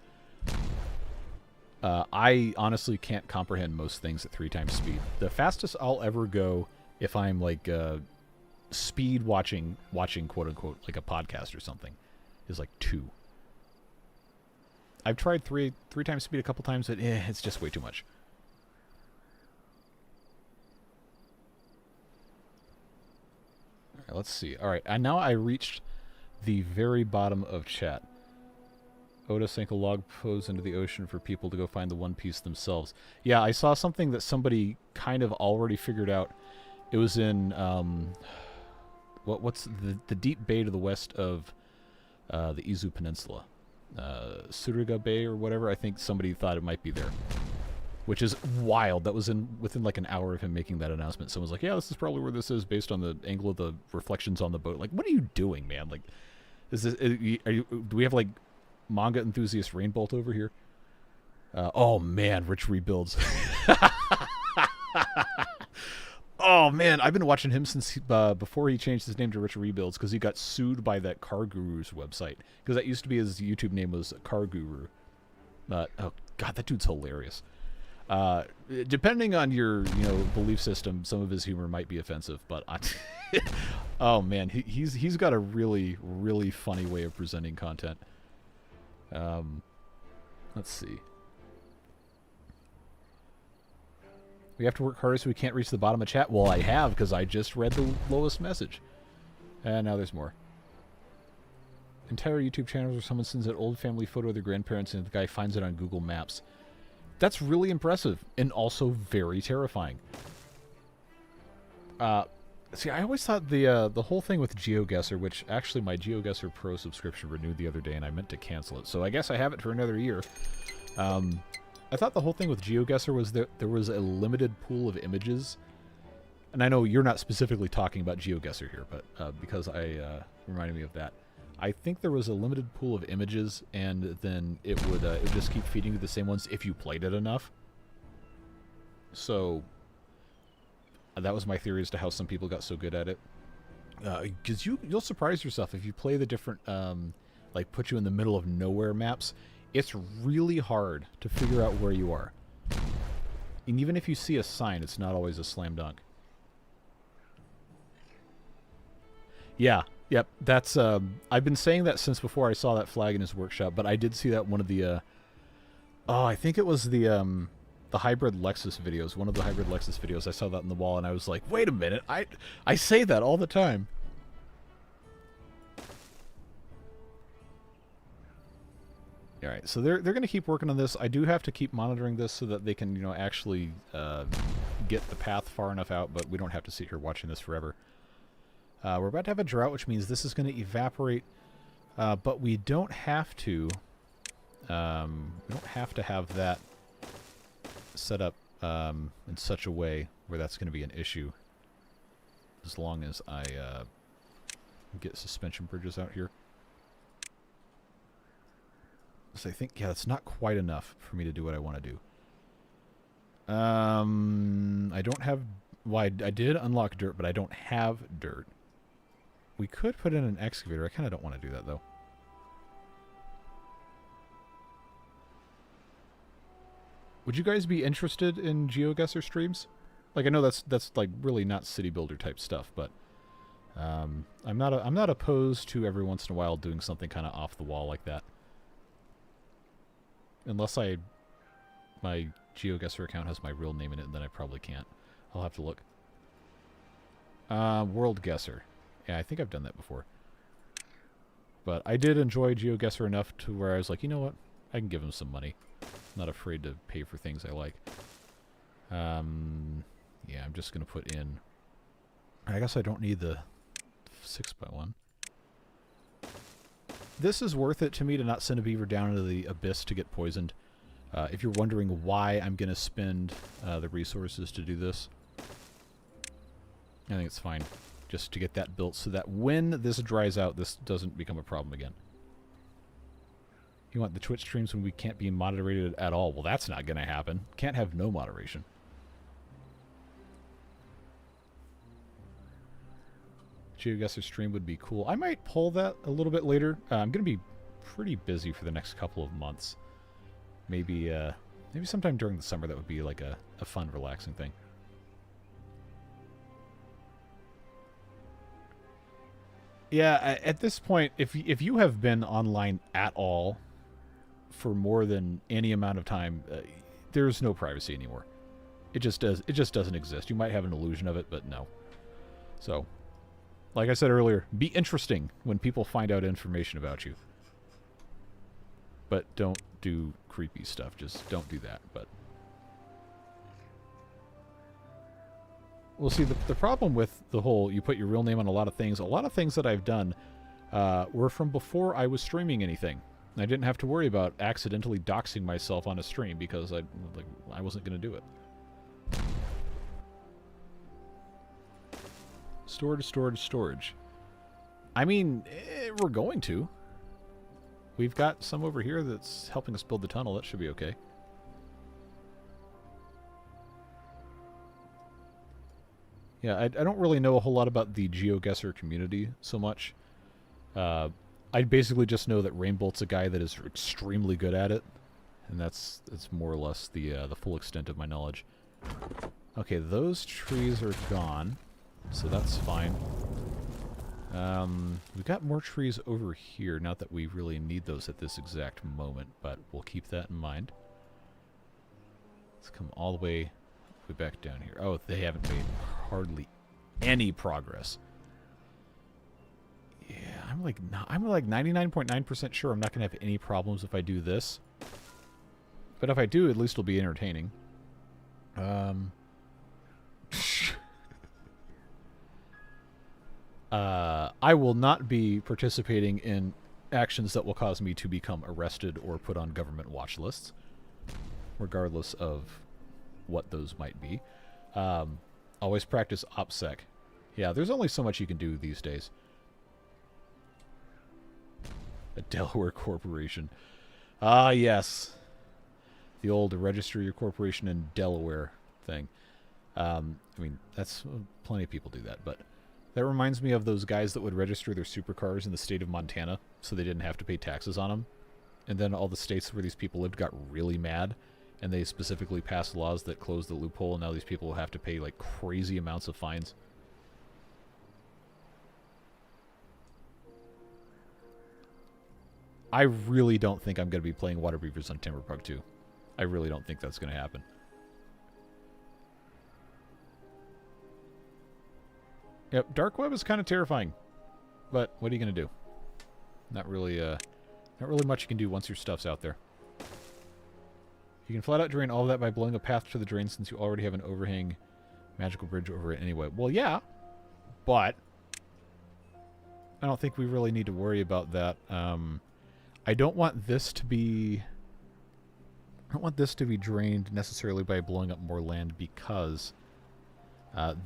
I honestly can't comprehend most things at 3 times speed. The fastest I'll ever go if I'm like speed watching quote unquote like a podcast or something is like 2. I've tried 3 times speed a couple times, but it's just way too much. All right, let's see. All right, and now I reached the very bottom of chat. Oda sank a log pose into the ocean for people to go find the One Piece themselves. Yeah, I saw something that somebody kind of already figured out. It was in what's the deep bay to the west of the Izu Peninsula, Suriga Bay or whatever. I think somebody thought it might be there, which is wild. That was within like an hour of him making that announcement. Someone's like, "Yeah, this is probably where this is based on the angle of the reflections on the boat." Like, what are you doing, man? Like, is this? Do we have like manga enthusiast Rainbolt over here? Oh man, Rich Rebuilds. Oh man, I've been watching him since before he changed his name to Rich Rebuilds, because he got sued by that Car Guru's website, because that used to be his YouTube name was Car Guru. Oh god, that dude's hilarious. Depending on your belief system, some of his humor might be offensive, but oh man, he's got a really really funny way of presenting content. Let's see. We have to work harder so we can't reach the bottom of chat. Well, I have, because I just read the lowest message. And now there's more. Entire YouTube channels where someone sends an old family photo of their grandparents and the guy finds it on Google Maps. That's really impressive and also very terrifying. See, I always thought the whole thing with GeoGuessr, which actually my GeoGuessr Pro subscription renewed the other day and I meant to cancel it, so I guess I have it for another year. I thought the whole thing with GeoGuessr was that there was a limited pool of images. And I know you're not specifically talking about GeoGuessr here, but because I reminded me of that. I think there was a limited pool of images, and then it would just keep feeding you the same ones if you played it enough. So that was my theory as to how some people got so good at it. Because you'll surprise yourself if you play the different, like put you in the middle of nowhere maps. It's really hard to figure out where you are. And even if you see a sign, it's not always a slam dunk. Yeah, yep, that's, I've been saying that since before I saw that flag in his workshop, but I did see that one of the, I think it was the hybrid Lexus videos, one of the hybrid Lexus videos. I saw that on the wall, and I was like, wait a minute, I say that all the time. All right, so they're going to keep working on this. I do have to keep monitoring this so that they can, actually get the path far enough out, but we don't have to sit here watching this forever. We're about to have a drought, which means this is going to evaporate, but we don't have to. We don't have to have that set up in such a way where that's going to be an issue, as long as I get suspension bridges out here. So I think, yeah, that's not quite enough for me to do what I want to do. I don't have... Well, I did unlock dirt, but I don't have dirt. We could put in an excavator. I kind of don't want to do that, though. Would you guys be interested in GeoGuessr streams? Like, I know that's like really not city builder type stuff, but I'm not opposed to every once in a while doing something kind of off the wall like that. Unless my GeoGuessr account has my real name in it, and then I probably can't. I'll have to look. World Guesser. Yeah, I think I've done that before. But I did enjoy GeoGuessr enough to where I was like, you know what? I can give him some money. I'm not afraid to pay for things I like. Yeah, I'm just going to put in... I guess I don't need the 6x1. This is worth it to me to not send a beaver down into the abyss to get poisoned. If you're wondering why I'm going to spend the resources to do this, I think it's fine. Just to get that built so that when this dries out, this doesn't become a problem again. You want the Twitch streams when we can't be moderated at all? Well, that's not going to happen. Can't have no moderation. GeoGuessr stream would be cool. I might pull that a little bit later. I'm going to be pretty busy for the next couple of months. Maybe sometime during the summer that would be like a fun, relaxing thing. Yeah, at this point, if you have been online at all for more than any amount of time, there's no privacy anymore. It just doesn't exist. You might have an illusion of it, but no. So, like I said earlier, be interesting when people find out information about you. But don't do creepy stuff. Just don't do that. But well, see, the problem with the whole you put your real name on a lot of things that I've done were from before I was streaming anything. I didn't have to worry about accidentally doxing myself on a stream because I wasn't going to do it. Storage. I mean, we're going to. We've got some over here that's helping us build the tunnel. That should be okay. Yeah, I don't really know a whole lot about the GeoGuessr community so much. I basically just know that Rainbolt's a guy that is extremely good at it, and that's more or less the full extent of my knowledge. Okay, those trees are gone, so that's fine. We've got more trees over here, not that we really need those at this exact moment, but we'll keep that in mind. Let's come all the way back down here. Oh, they haven't made hardly any progress. Yeah, I'm like 99.9% sure I'm not going to have any problems if I do this. But if I do, at least it'll be entertaining. I will not be participating in actions that will cause me to become arrested or put on government watch lists, regardless of what those might be. Always practice OPSEC. Yeah, there's only so much you can do these days. A Delaware corporation. Ah, yes. The old register your corporation in Delaware thing. I mean, that's plenty of people do that, but that reminds me of those guys that would register their supercars in the state of Montana so they didn't have to pay taxes on them. And then all the states where these people lived got really mad, and they specifically passed laws that closed the loophole, and now these people will have to pay like crazy amounts of fines. I really don't think I'm going to be playing Water Beavers on Timberborn 2. I really don't think that's going to happen. Yep, Dark Web is kind of terrifying, but what are you going to do? Not really much you can do once your stuff's out there. You can flat out drain all of that by blowing a path to the drain since you already have an overhang magical bridge over it anyway. Well, yeah, but I don't think we really need to worry about that. I don't want this to be drained necessarily by blowing up more land because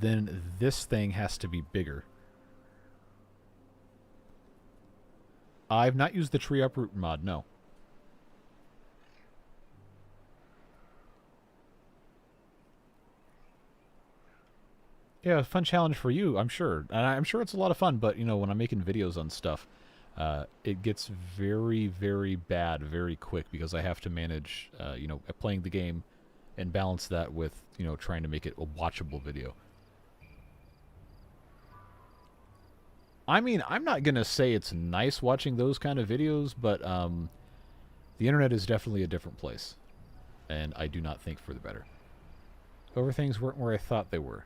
then this thing has to be bigger. I've not used the tree uproot mod, no. Yeah, a fun challenge for you, I'm sure. And I'm sure it's a lot of fun, but, you know, when I'm making videos on stuff, it gets very, very bad very quick because I have to manage, you know, playing the game, and balance that with, you know, trying to make it a watchable video. I mean, I'm not going to say it's nice watching those kind of videos, but the internet is definitely a different place. And I do not think for the better. Over things weren't where I thought they were.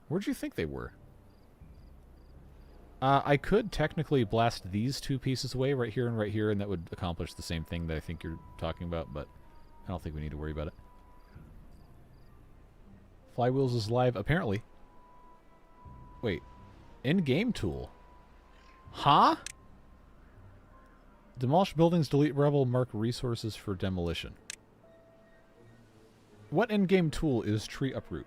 Where'd you think they were? I could technically blast these two pieces away, right here, and that would accomplish the same thing that I think you're talking about, but I don't think we need to worry about it. Flywheels is live, apparently. Wait. In-game tool. Huh? Demolish buildings, delete rebel, mark resources for demolition. What in-game tool is tree uproot?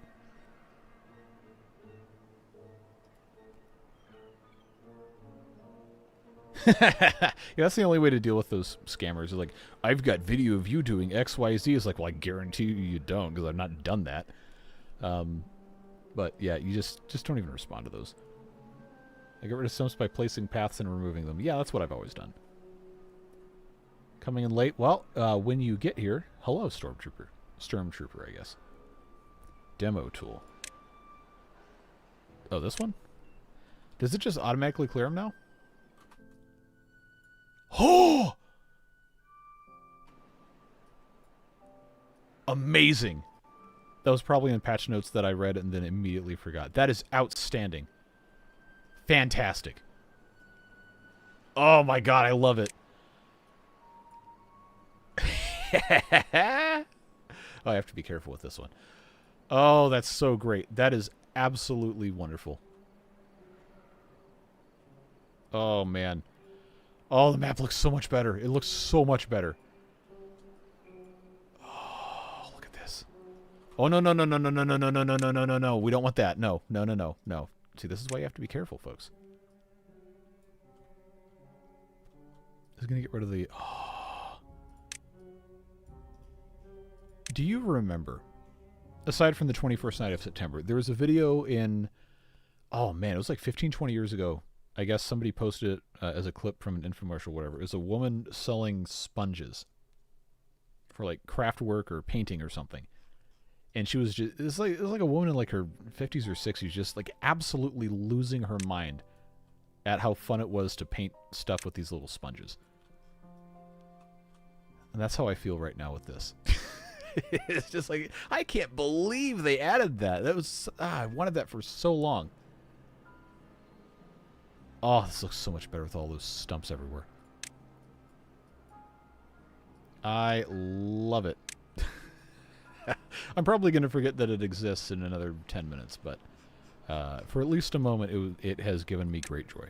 Yeah, that's the only way to deal with those scammers. They're like, I've got video of you doing XYZ. It's like, well, I guarantee you don't, because I've not done that. But yeah, you just don't even respond to those. I get rid of stumps by placing paths and removing them. Yeah, that's what I've always done. Coming in late. Well, when you get here, hello, Stormtrooper. Stormtrooper, I guess. Demo tool. Oh, this one? Does it just automatically clear them now? Oh! Amazing. That was probably in patch notes that I read and then immediately forgot. That is outstanding. Fantastic. Oh my god, I love it. Oh, I have to be careful with this one. Oh, that's so great. That is absolutely wonderful. Oh, man. Oh, the map looks so much better. It looks so much better. Oh, look at this. Oh, no, no, no, no, no, no, no, no, no, no, no, no, no, no. We don't want that. No, no, no, no, no. See, this is why you have to be careful, folks. This is going to get rid of the... Oh. Do you remember, aside from the 21st night of September, there was a video in... Oh, man, it was like 15, 20 years ago. I guess somebody posted it as a clip from an infomercial or whatever. It was a woman selling sponges for like craft work or painting or something. And she was just, it was like a woman in like her 50s or 60s, just like absolutely losing her mind at how fun it was to paint stuff with these little sponges. And that's how I feel right now with this. It's just like, I can't believe they added that. That was, I wanted that for so long. Oh, this looks so much better with all those stumps everywhere. I love it. I'm probably going to forget that it exists in another 10 minutes, but for at least a moment, it has given me great joy.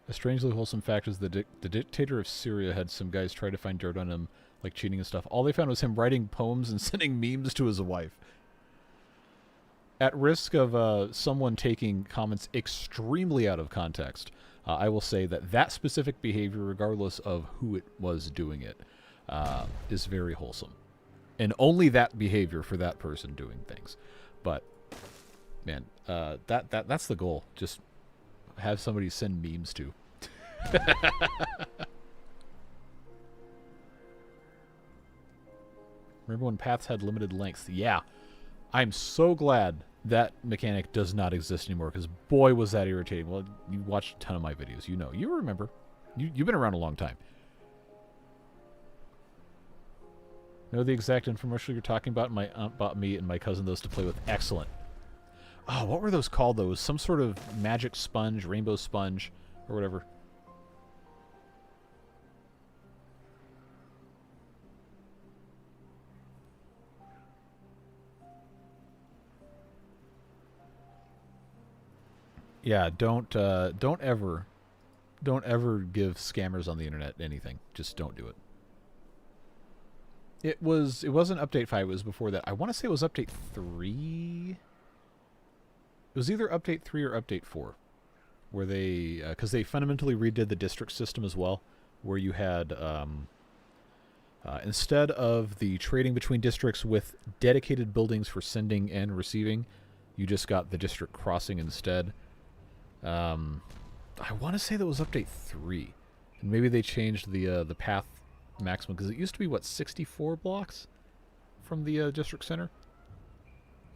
A strangely wholesome fact is the dictator of Syria had some guys try to find dirt on him, like cheating and stuff. All they found was him writing poems and sending memes to his wife. At risk of someone taking comments extremely out of context, I will say that that specific behavior, regardless of who it was doing it, is very wholesome. And only that behavior for that person doing things. But, man, that's the goal. Just have somebody send memes to. Remember when paths had limited lengths? Yeah. I'm so glad that mechanic does not exist anymore, because boy was that irritating. Well, you watched a ton of my videos. You know. You remember. You've been around a long time. Know the exact infomercial you're talking about? My aunt bought me and my cousin those to play with. Excellent. Oh, what were those called, though? Some sort of magic sponge, rainbow sponge, or whatever. Yeah, don't ever give scammers on the internet anything. Just don't do it. It wasn't update 5, it was before that. I want to say it was update 3. It was either update 3 or update 4, where they, because they fundamentally redid the district system as well, where you had, instead of the trading between districts with dedicated buildings for sending and receiving, you just got the district crossing instead. I want to say that was update 3. And maybe they changed the path maximum, because it used to be, what, 64 blocks from the district center?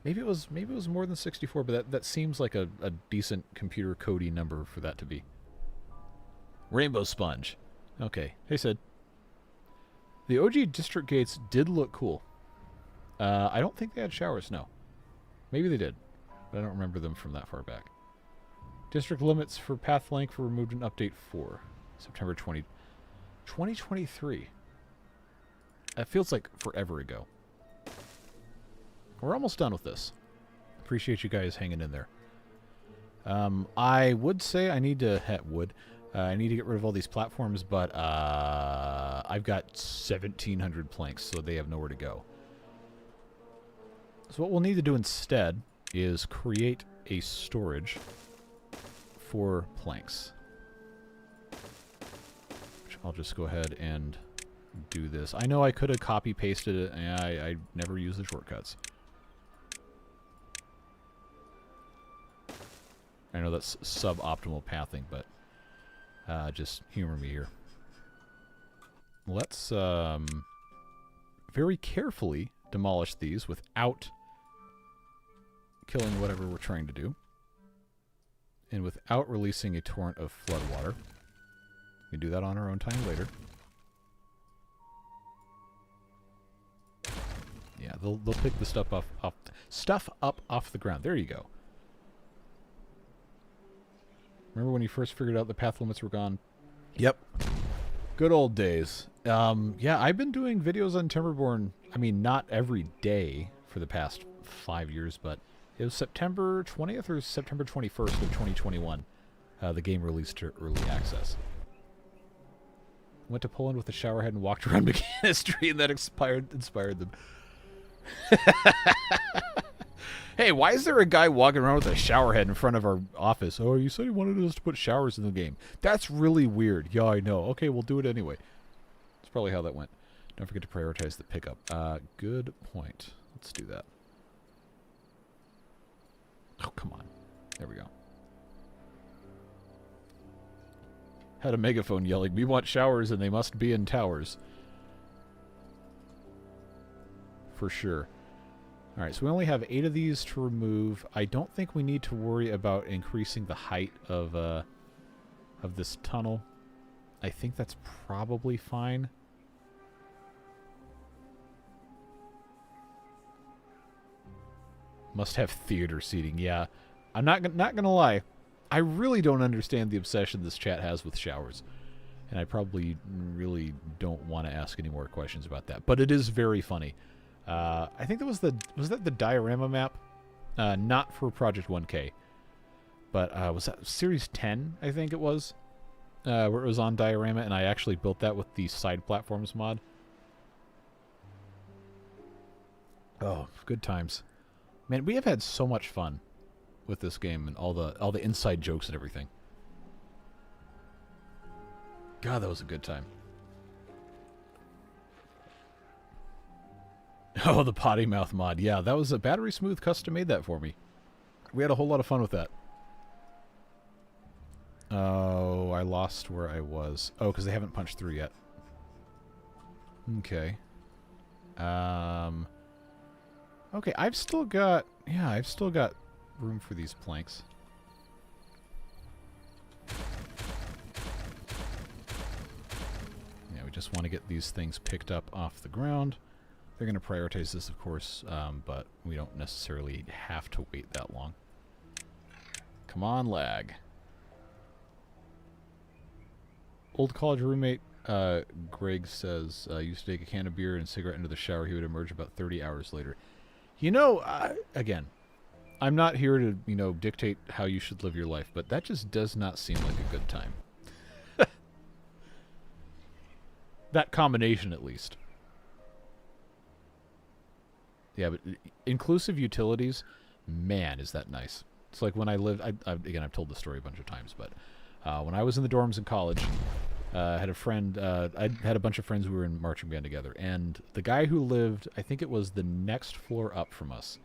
Maybe it was more than 64, but that seems like a decent computer codey number for that to be. Rainbow Sponge. Okay. Hey, Sid. The OG district gates did look cool. I don't think they had showers, no. Maybe they did, but I don't remember them from that far back. District limits for path length were removed in update 4. September 2023. That feels like forever ago. We're almost done with this. Appreciate you guys hanging in there. I would say I need to... I need to get rid of all these platforms, but I've got 1,700 planks, so they have nowhere to go. So what we'll need to do instead is create a storage for planks. Which I'll just go ahead and do this. I know I could have copy-pasted it, and I never use the shortcuts. I know that's suboptimal pathing, but just humor me here. Let's very carefully demolish these without killing whatever we're trying to do, and without releasing a torrent of flood water. We can do that on our own time later. Yeah, they'll pick the stuff up off the ground. There you go. Remember when you first figured out the path limits were gone? Yep. Good old days. Yeah, I've been doing videos on Timberborn, I mean, not every day for the past 5 years, but it was September 20th or September 21st of 2021. The game released to early access. Went to Poland with a shower head and walked around mechanics,, and that inspired them. Hey, why is there a guy walking around with a shower head in front of our office? Oh, you said you wanted us to put showers in the game. That's really weird. Yeah, I know. Okay, we'll do it anyway. That's probably how that went. Don't forget to prioritize the pickup. Good point. Let's do that. Oh, come on. There we go. Had a megaphone yelling, "We want showers and they must be in towers." For sure. Alright, so we only have 8 of these to remove. I don't think we need to worry about increasing the height of this tunnel. I think that's probably fine. Must have theater seating, yeah. I'm not gonna lie. I really don't understand the obsession this chat has with showers. And I probably really don't want to ask any more questions about that. But it is very funny. I think that was that the diorama map? Not for Project 1K. But was that Series 10, I think it was? Where it was on diorama, and I actually built that with the side platforms mod. Oh, good times. Man, we have had so much fun with this game and all the inside jokes and everything. God, that was a good time. Oh, the potty mouth mod. Yeah, that was a Battery Smooth custom made that for me. We had a whole lot of fun with that. Oh, I lost where I was. Oh, because they haven't punched through yet. Okay. Okay, I've still got room for these planks. Yeah, we just want to get these things picked up off the ground. They're going to prioritize this, of course, but we don't necessarily have to wait that long. Come on, lag. Old college roommate Greg says, used to take a can of beer and a cigarette into the shower. He would emerge about 30 hours later. You know, again, I'm not here to, you know, dictate how you should live your life, but that just does not seem like a good time. That combination, at least. Yeah, but inclusive utilities, man, is that nice. It's like when I lived, again, I've told the story a bunch of times, but when I was in the dorms in college, I had a friend, I had a bunch of friends who were in marching band together, and the guy who lived, I think it was the next floor up from us,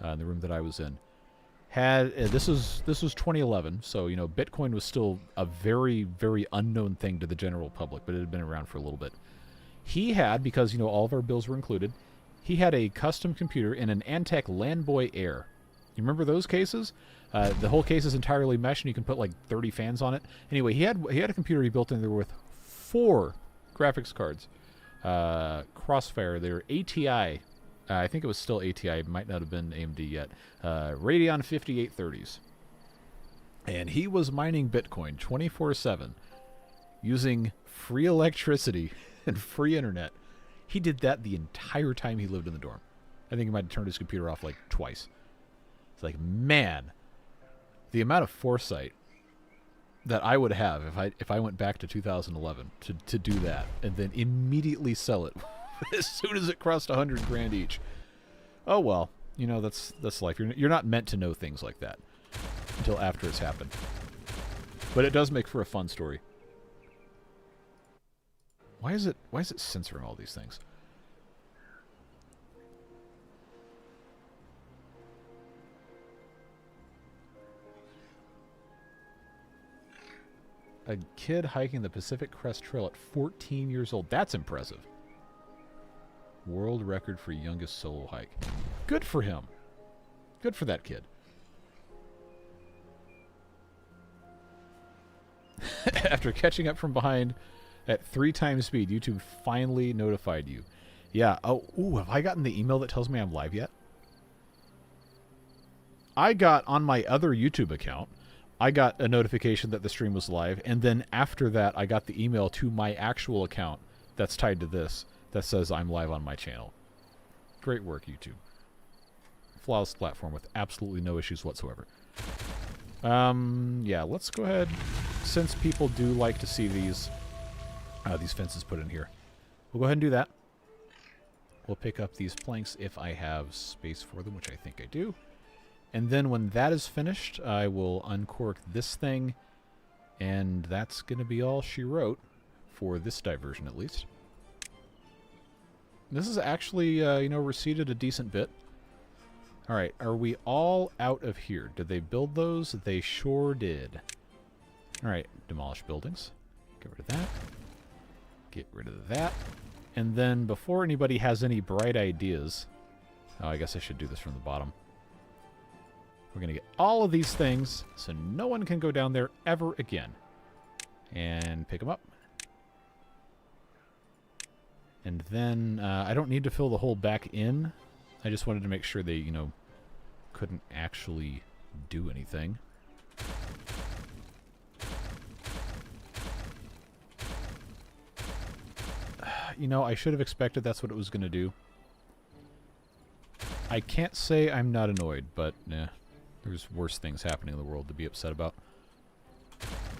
in the room that I was in, had this was 2011, so you know Bitcoin was still a very, very unknown thing to the general public, but it had been around for a little bit. He had, because you know all of our bills were included, he had a custom computer in an Antec Landboy Air. You remember those cases? The whole case is entirely mesh, and you can put like 30 fans on it. Anyway, he had a computer he built in there with 4 graphics cards. Crossfire, they're ATI. I think it was still ATI. It might not have been AMD yet. Radeon 5830s. And he was mining Bitcoin 24/7 using free electricity and free internet. He did that the entire time he lived in the dorm. I think he might have turned his computer off like twice. It's like, man, the amount of foresight that I would have if I went back to 2011 to do that and then immediately sell it as soon as it crossed 100 grand each. Oh well, you know that's life. You're not meant to know things like that until after it's happened. But it does make for a fun story. Why is it censoring all these things? A kid hiking the Pacific Crest Trail at 14 years old. That's impressive. World record for youngest solo hike. Good for him. Good for that kid. After catching up from behind at 3 times speed, YouTube finally notified you. Yeah. Oh, ooh, have I gotten the email that tells me I'm live yet? I got on my other YouTube account, I got a notification that the stream was live, and then after that, I got the email to my actual account that's tied to this that says I'm live on my channel. Great work, YouTube. Flawless platform with absolutely no issues whatsoever. Yeah, let's go ahead, since people do like to see these fences put in here. We'll go ahead and do that. We'll pick up these planks if I have space for them, which I think I do. And then when that is finished, I will uncork this thing, and that's going to be all she wrote for this diversion, at least. This is actually, you know, receded a decent bit. All right, are we all out of here? Did they build those? They sure did. All right, demolish buildings. Get rid of that. Get rid of that. And then before anybody has any bright ideas... Oh, I guess I should do this from the bottom. We're going to get all of these things so no one can go down there ever again. And pick them up. And then I don't need to fill the hole back in. I just wanted to make sure they, you know, couldn't actually do anything. You know, I should have expected that's what it was going to do. I can't say I'm not annoyed, but there's worse things happening in the world to be upset about.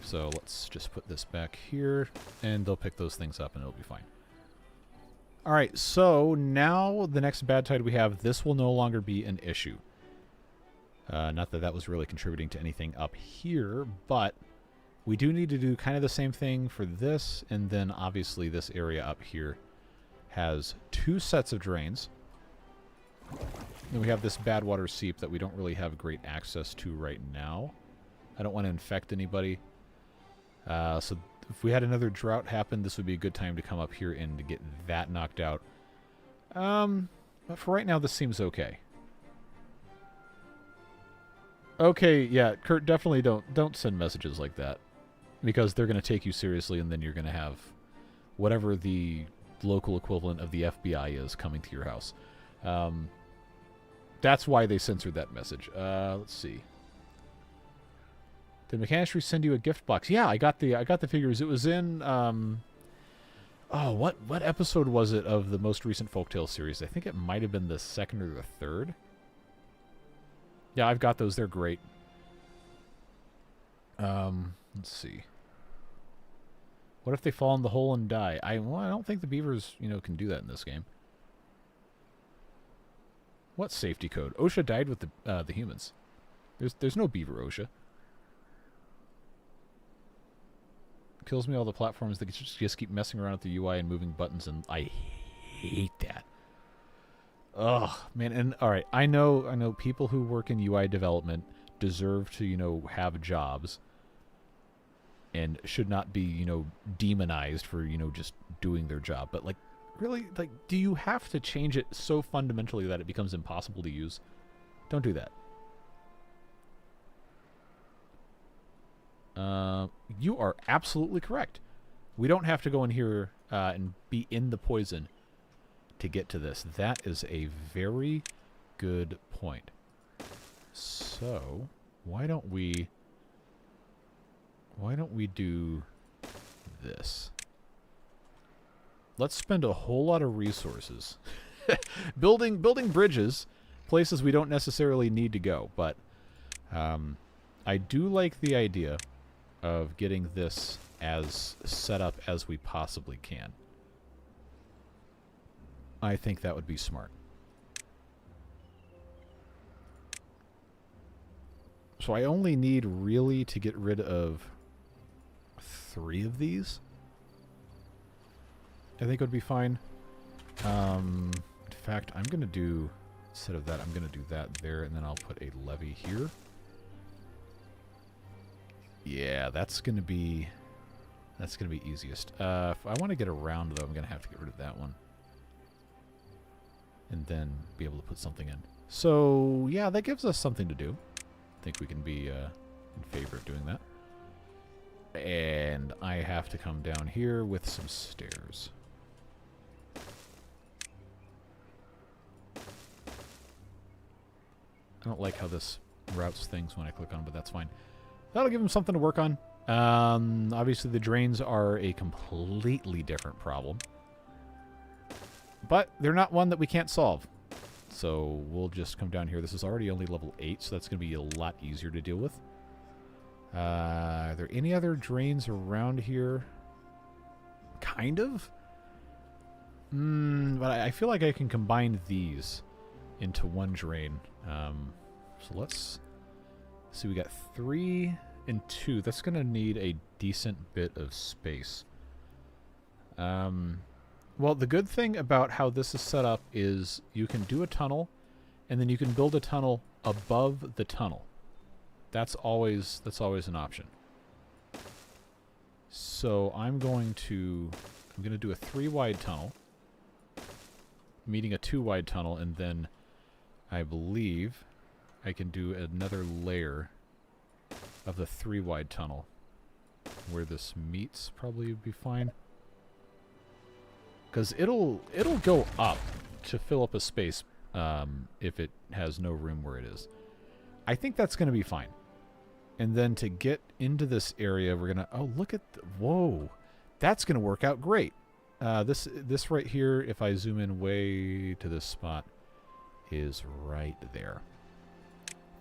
So let's just put this back here, and they'll pick those things up, and it'll be fine. Alright, so now the next bad tide we have, this will no longer be an issue. Not that that was really contributing to anything up here, but we do need to do kind of the same thing for this, and then obviously this area up here has 2 sets of drains. Then we have this bad water seep that we don't really have great access to right now. I don't want to infect anybody. So if we had another drought happen, this would be a good time to come up here and to get that knocked out. But for right now, this seems okay. Okay, yeah, Kurt, definitely don't send messages like that. Because they're going to take you seriously, and then you're going to have whatever the local equivalent of the FBI is coming to your house. That's why they censored that message. Let's see. Did Mechanistry send you a gift box? Yeah, I got the figures. It was in oh, what episode was it of the most recent Folktale series? I think it might have been the 2nd or the 3rd. Yeah, I've got those. They're great. Let's see. What if they fall in the hole and die? I don't think the beavers, you know, can do that in this game. What safety code? OSHA died with the humans. There's no beaver OSHA. Kills me all the platforms that just keep messing around with the UI and moving buttons, and I hate that. Ugh, man. And all right, I know people who work in UI development deserve to, you know, have jobs and should not be, you know, demonized for, you know, just doing their job. But, like, really, like, do you have to change it so fundamentally that it becomes impossible to use? Don't do that. You are absolutely correct. We don't have to go in here and be in the poison to get to this. That is a very good point. So, why don't we do this? Let's spend a whole lot of resources building bridges, places we don't necessarily need to go, but I do like the idea of getting this as set up as we possibly can. I think that would be smart. So I only need really to get rid of 3 of these. I think it would be fine. In fact, I'm going to do, instead of that, I'm going to do that there, and then I'll put a levee here. Yeah, that's going to be easiest. If I want to get around, though, I'm going to have to get rid of that one. And then be able to put something in. So, yeah, that gives us something to do. I think we can be in favor of doing that. And I have to come down here with some stairs. I don't like how this routes things when I click on, but that's fine. That'll give them something to work on. Obviously, the drains are a completely different problem. But they're not one that we can't solve. So we'll just come down here. This is already only level 8, so that's going to be a lot easier to deal with. Are there any other drains around here? Kind of. But I feel like I can combine these into one drain. So let's see. We got 3 and 2. That's going to need a decent bit of space. Well, the good thing about how this is set up is you can do a tunnel, and then you can build a tunnel above the tunnel. That's always an option. So I'm going to do a 3-wide tunnel, meeting a 2-wide tunnel, and then I believe I can do another layer of the 3-wide tunnel where this meets. Probably would be fine. Because it'll go up to fill up a space if it has no room where it is. I think that's going to be fine. And then to get into this area, we're going to... Oh, look at... Whoa. That's going to work out great. This right here, if I zoom in way to this spot, is right there.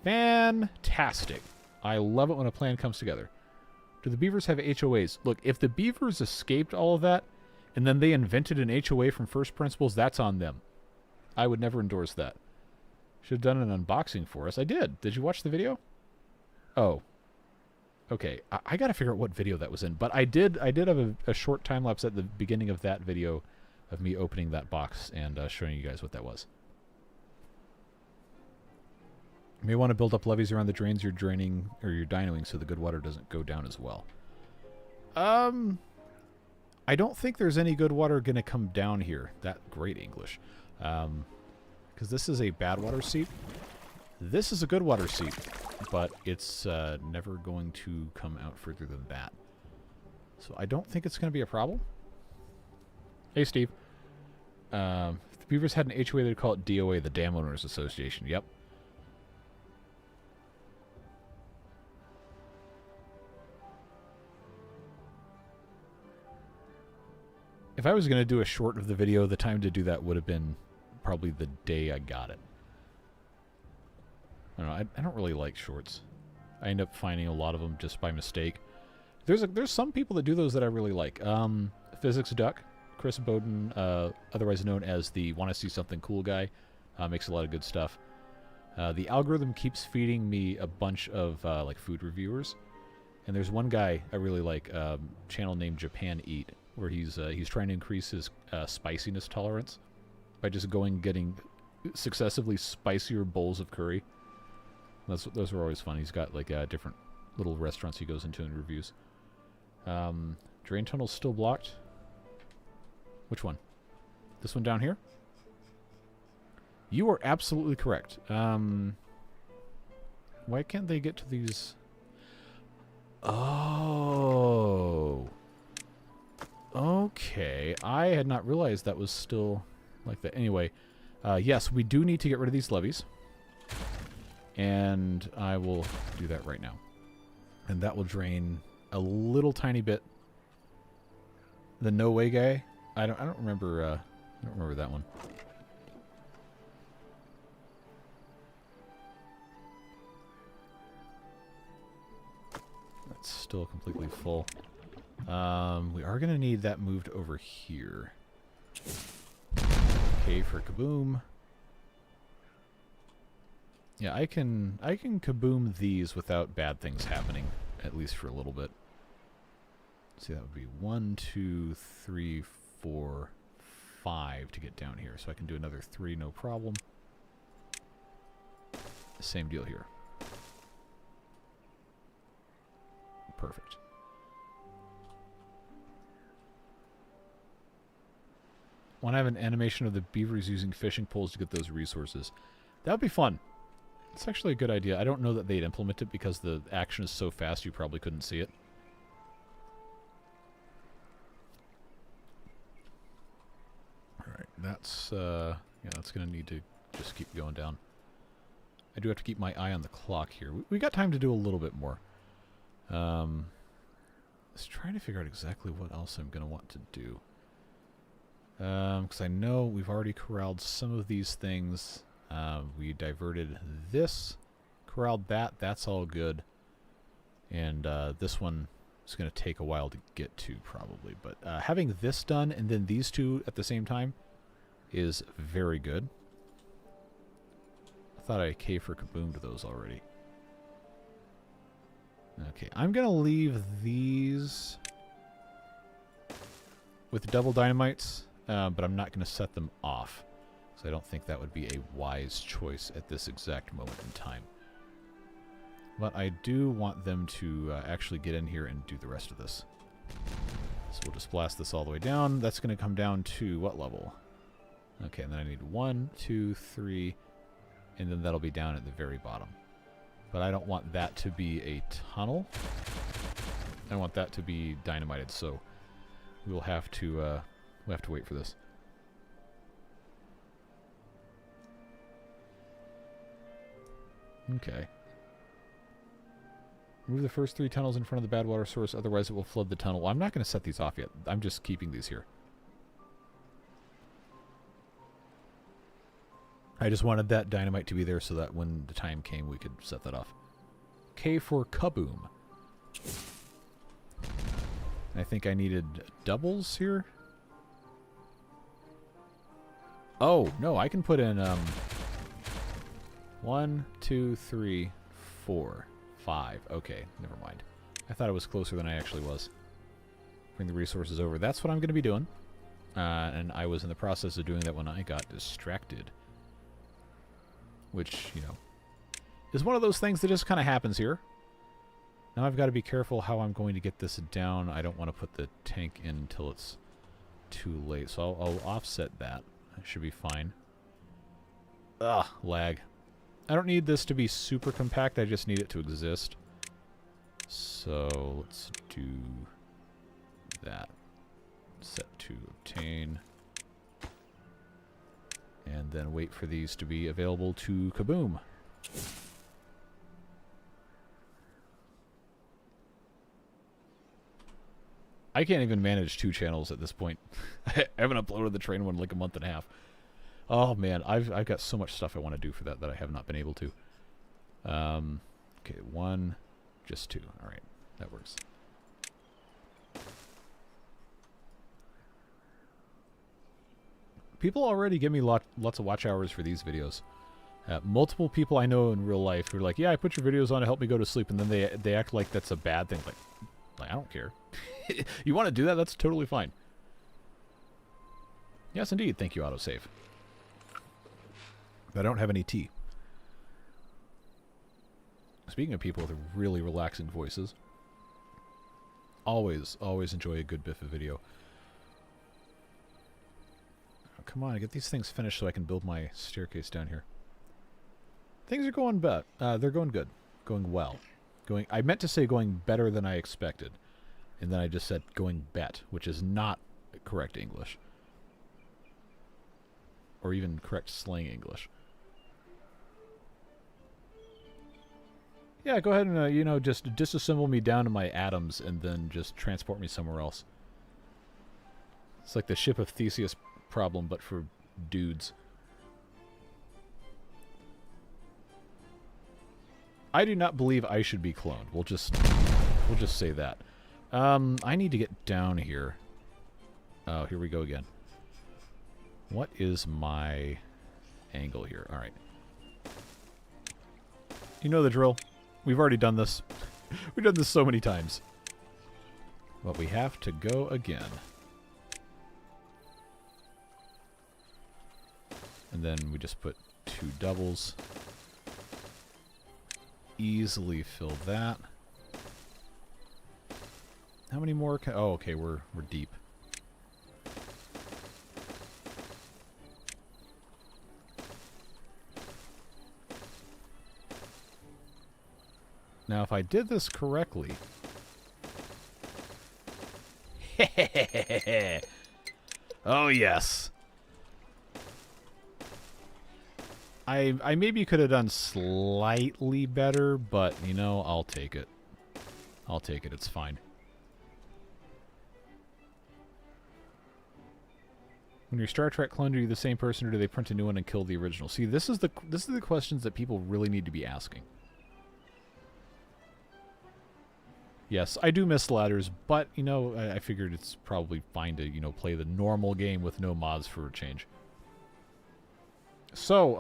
Fantastic. I love it when a plan comes together. Do the beavers have HOAs? Look, if the beavers escaped all of that, and then they invented an HOA from first principles, that's on them. I would never endorse that. Should have done an unboxing for us. I did. Did you watch the video? Oh. Okay. I got to figure out what video that was in. But I did have a short time lapse at the beginning of that video of me opening that box and showing you guys what that was. You may want to build up levees around the drains you're draining or you're dynoing so the good water doesn't go down as well. I don't think there's any good water going to come down here. That great English. Because this is a bad water seep. This is a good water seep, but it's never going to come out further than that. So I don't think it's going to be a problem. Hey, Steve. If the beavers had an HOA, they'd call it DOA, the Dam Owners Association. Yep. If I was going to do a short of the video, the time to do that would have been probably the day I got it. I don't know. I don't really like shorts. I end up finding a lot of them just by mistake. There's some people that do those that I really like. Physics Duck, Chris Bowden, otherwise known as the Wanna See Something Cool guy, makes a lot of good stuff. The algorithm keeps feeding me a bunch of like food reviewers, and there's one guy I really like, channel named Japan Eat, where he's trying to increase his spiciness tolerance by just getting successively spicier bowls of curry. Those are always fun. He's got like different little restaurants he goes into and reviews. Drain tunnel's still blocked. Which one? This one down here? You are absolutely correct. Why can't they get to these? Oh. Okay. I had not realized that was still like that. Anyway, yes, we do need to get rid of these levees. And I will do that right now. And that will drain a little tiny bit. The no way guy? I don't remember that one. That's still completely full. We are going to need that moved over here. Okay, for kaboom. Yeah, I can kaboom these without bad things happening, at least for a little bit. See, that would be 1, 2, 3, 4, 5 to get down here. So I can do another 3, no problem. Same deal here. Perfect. Want to have an animation of the beavers using fishing poles to get those resources. That would be fun. It's actually a good idea. I don't know that they'd implement it because the action is so fast you probably couldn't see it. Alright, that's yeah, that's going to need to just keep going down. I do have to keep my eye on the clock here. We got time to do a little bit more. Let's try to figure out exactly what else I'm going to want to do. Because I know we've already corralled some of these things. We diverted this, corralled that. That's all good. And this one is going to take a while to get to, probably. But having this done and then these two at the same time is very good. I thought I K for kaboom to those already. Okay, I'm going to leave these with double dynamites, but I'm not going to set them off. So I don't think that would be a wise choice at this exact moment in time. But I do want them to actually get in here and do the rest of this. So we'll just blast this all the way down. That's going to come down to what level? Okay, and then I need 1, 2, 3, and then that'll be down at the very bottom. But I don't want that to be a tunnel. I want that to be dynamited, so we'll have to wait for this. Okay. Remove the first 3 tunnels in front of the bad water source, otherwise it will flood the tunnel. Well, I'm not going to set these off yet. I'm just keeping these here. I just wanted that dynamite to be there so that when the time came, we could set that off. K for kaboom. I think I needed doubles here. Oh, no, I can put in 1, 2, 3, 4, 5. Okay, never mind. I thought it was closer than I actually was. Bring the resources over. That's what I'm going to be doing. And I was in the process of doing that when I got distracted. Which, you know, is one of those things that just kind of happens here. Now I've got to be careful how I'm going to get this down. I don't want to put the tank in until it's too late. So I'll offset that. That should be fine. Ugh, lag. I don't need this to be super compact. I just need it to exist. So let's do that. Set to obtain. And then wait for these to be available to kaboom. I can't even manage 2 channels at this point. I haven't uploaded the train one in like a month and a half. Oh man, I've got so much stuff I want to do for that I have not been able to. Okay, 1, just 2. All right, that works. People already give me lots of watch hours for these videos. Multiple people I know in real life who are like, yeah, I put your videos on to help me go to sleep, and then they act like that's a bad thing. Like I don't care. You want to do that? That's totally fine. Yes, indeed. Thank you, autosave. But I don't have any tea. Speaking of people with really relaxing voices, always enjoy a good Biffa video. Oh, come on, get these things finished so I can build my staircase down here. Things are going they're going good. Going well. I meant to say going better than I expected. And then I just said going bet, which is not correct English. Or even correct slang English. Yeah, go ahead and, you know, just disassemble me down to my atoms and then just transport me somewhere else. It's like the ship of Theseus problem, but for dudes. I do not believe I should be cloned. We'll just say that. I need to get down here. Oh, here we go again. What is my angle here? All right. You know the drill. We've already done this. We've done this so many times. But we have to go again. And then we just put 2 doubles. Easily fill that. How many more? Oh, okay, we're deep. Now, if I did this correctly... Oh, yes. I maybe could have done slightly better, but, you know, I'll take it. I'll take it. It's fine. When your Star Trek clone, are you the same person, or do they print a new one and kill the original? See, this is the questions that people really need to be asking. Yes, I do miss ladders, but, you know, I figured it's probably fine to, you know, play the normal game with no mods for a change. So,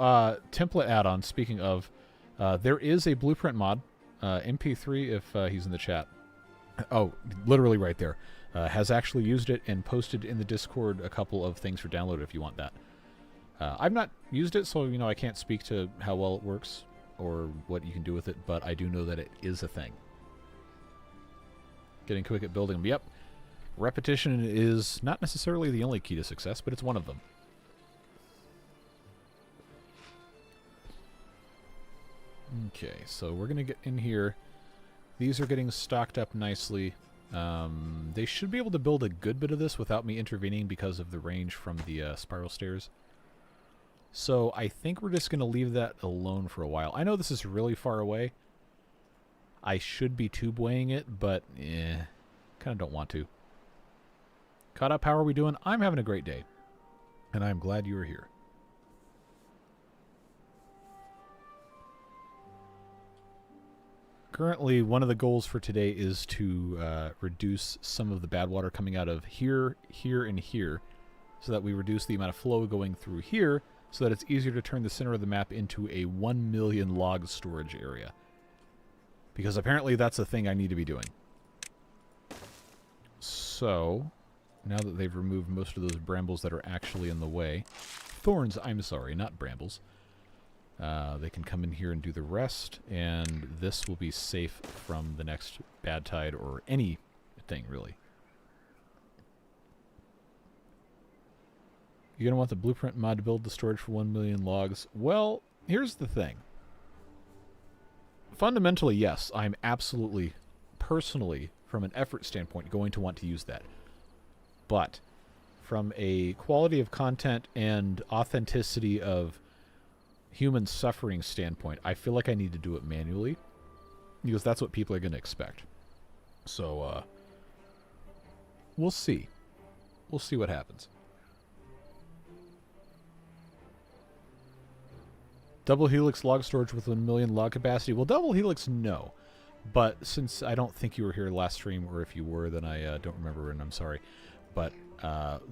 template add-on, speaking of, there is a blueprint mod, MP3 if he's in the chat. Oh, literally right there. Has actually used it and posted in the Discord a couple of things for download if you want that. I've not used it, so, you know, I can't speak to how well it works or what you can do with it, but I do know that it is a thing. Getting quick at building them. Yep. Repetition is not necessarily the only key to success, but it's one of them. Okay, so we're going to get in here. These are getting stocked up nicely. They should be able to build a good bit of this without me intervening because of the range from the spiral stairs. So I think we're just going to leave that alone for a while. I know this is really far away. I should be tube weighing it, but kind of don't want to. Caught up, how are we doing? I'm having a great day, and I'm glad you are here. Currently, one of the goals for today is to reduce some of the bad water coming out of here, here, and here, so that we reduce the amount of flow going through here, so that it's easier to turn the center of the map into a 1 million log storage area. Because apparently that's a thing I need to be doing. So, now that they've removed most of those brambles that are actually in the way, thorns, I'm sorry, not brambles, they can come in here and do the rest, and this will be safe from the next bad tide or anything, really. You're going to want the blueprint mod to build the storage for 1 million logs. Well, here's the thing. Fundamentally, yes, I'm absolutely, personally, from an effort standpoint, going to want to use that. But from a quality of content and authenticity of human suffering standpoint, I feel like I need to do it manually, because that's what people are going to expect. So, we'll see. We'll see what happens. Double helix log storage with 1 million log capacity. Well, double helix, no. But since I don't think you were here last stream, or if you were, then I don't remember, and I'm sorry. But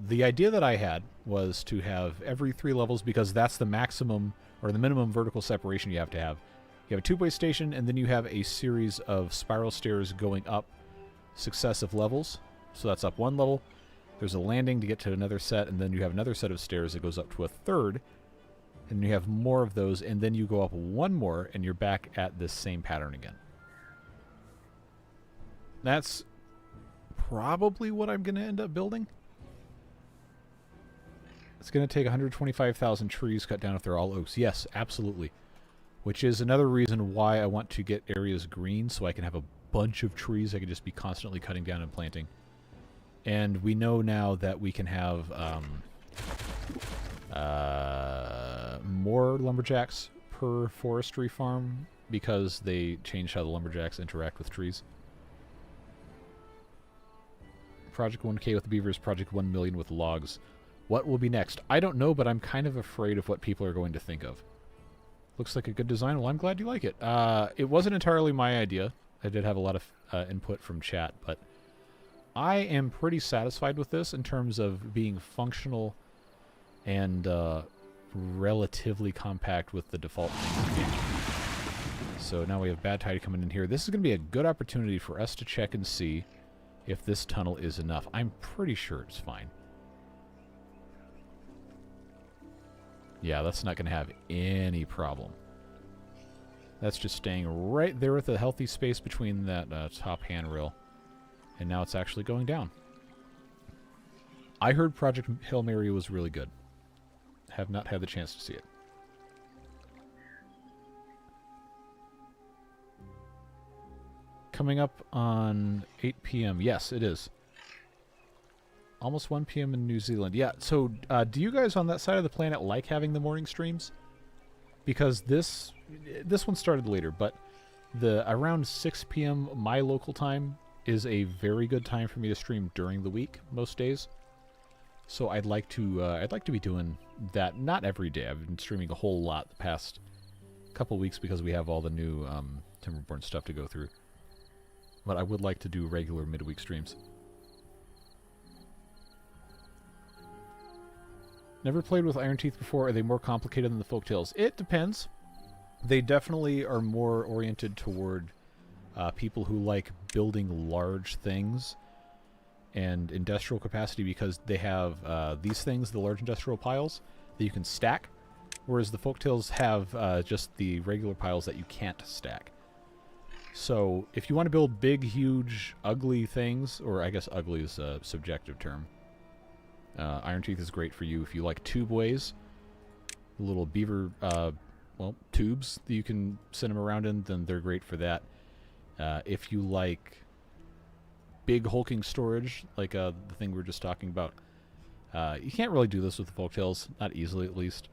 the idea that I had was to have every 3 levels, because that's the maximum or the minimum vertical separation you have to have. You have a tube-way station, and then you have a series of spiral stairs going up successive levels. So that's up 1 level. There's a landing to get to another set, and then you have another set of stairs that goes up to a 3rd. and you have more of those, and then you go up one more, and you're back at this same pattern again. That's probably what I'm going to end up building. It's going to take 125,000 trees cut down if they're all oaks. Yes, absolutely. Which is another reason why I want to get areas green, so I can have a bunch of trees I can just be constantly cutting down and planting. And we know now that we can have more lumberjacks per forestry farm because they changed how the lumberjacks interact with trees. Project 1K with the beavers, Project 1 million with logs. What will be next? I don't know, but I'm kind of afraid of what people are going to think of. Looks like a good design. Well, I'm glad you like it. It wasn't entirely my idea. I did have a lot of input from chat, but I am pretty satisfied with this in terms of being functional and relatively compact with the default things. So now we have Bad Tide coming in here. This is going to be a good opportunity for us to check and see if this tunnel is enough. I'm pretty sure it's fine. Yeah, that's not going to have any problem. That's just staying right there with a healthy space between that top handrail. And now it's actually going down. I heard Project Hail Mary was really good. Have not had the chance to see it. Coming up on 8 p.m. Yes, it is. Almost 1 p.m. in New Zealand. Yeah, so do you guys on that side of the planet like having the morning streams? Because this one started later, but the around 6 p.m. my local time is a very good time for me to stream during the week most days. So I'd like to be doing that. Not every day. I've been streaming a whole lot the past couple weeks because we have all the new Timberborn stuff to go through. But I would like to do regular midweek streams. Never played with Iron Teeth before. Are they more complicated than the folktales? It depends. They definitely are more oriented toward people who like building large things and industrial capacity because they have these things, the large industrial piles, that you can stack, whereas the folktales have just the regular piles that you can't stack. So if you want to build big, huge, ugly things, or I guess ugly is a subjective term, Iron Teeth is great for you. If you like tubeways, the little beaver, tubes that you can send them around in, then they're great for that. If you like big hulking storage, like the thing we were just talking about, you can't really do this with the folktales, not easily at least.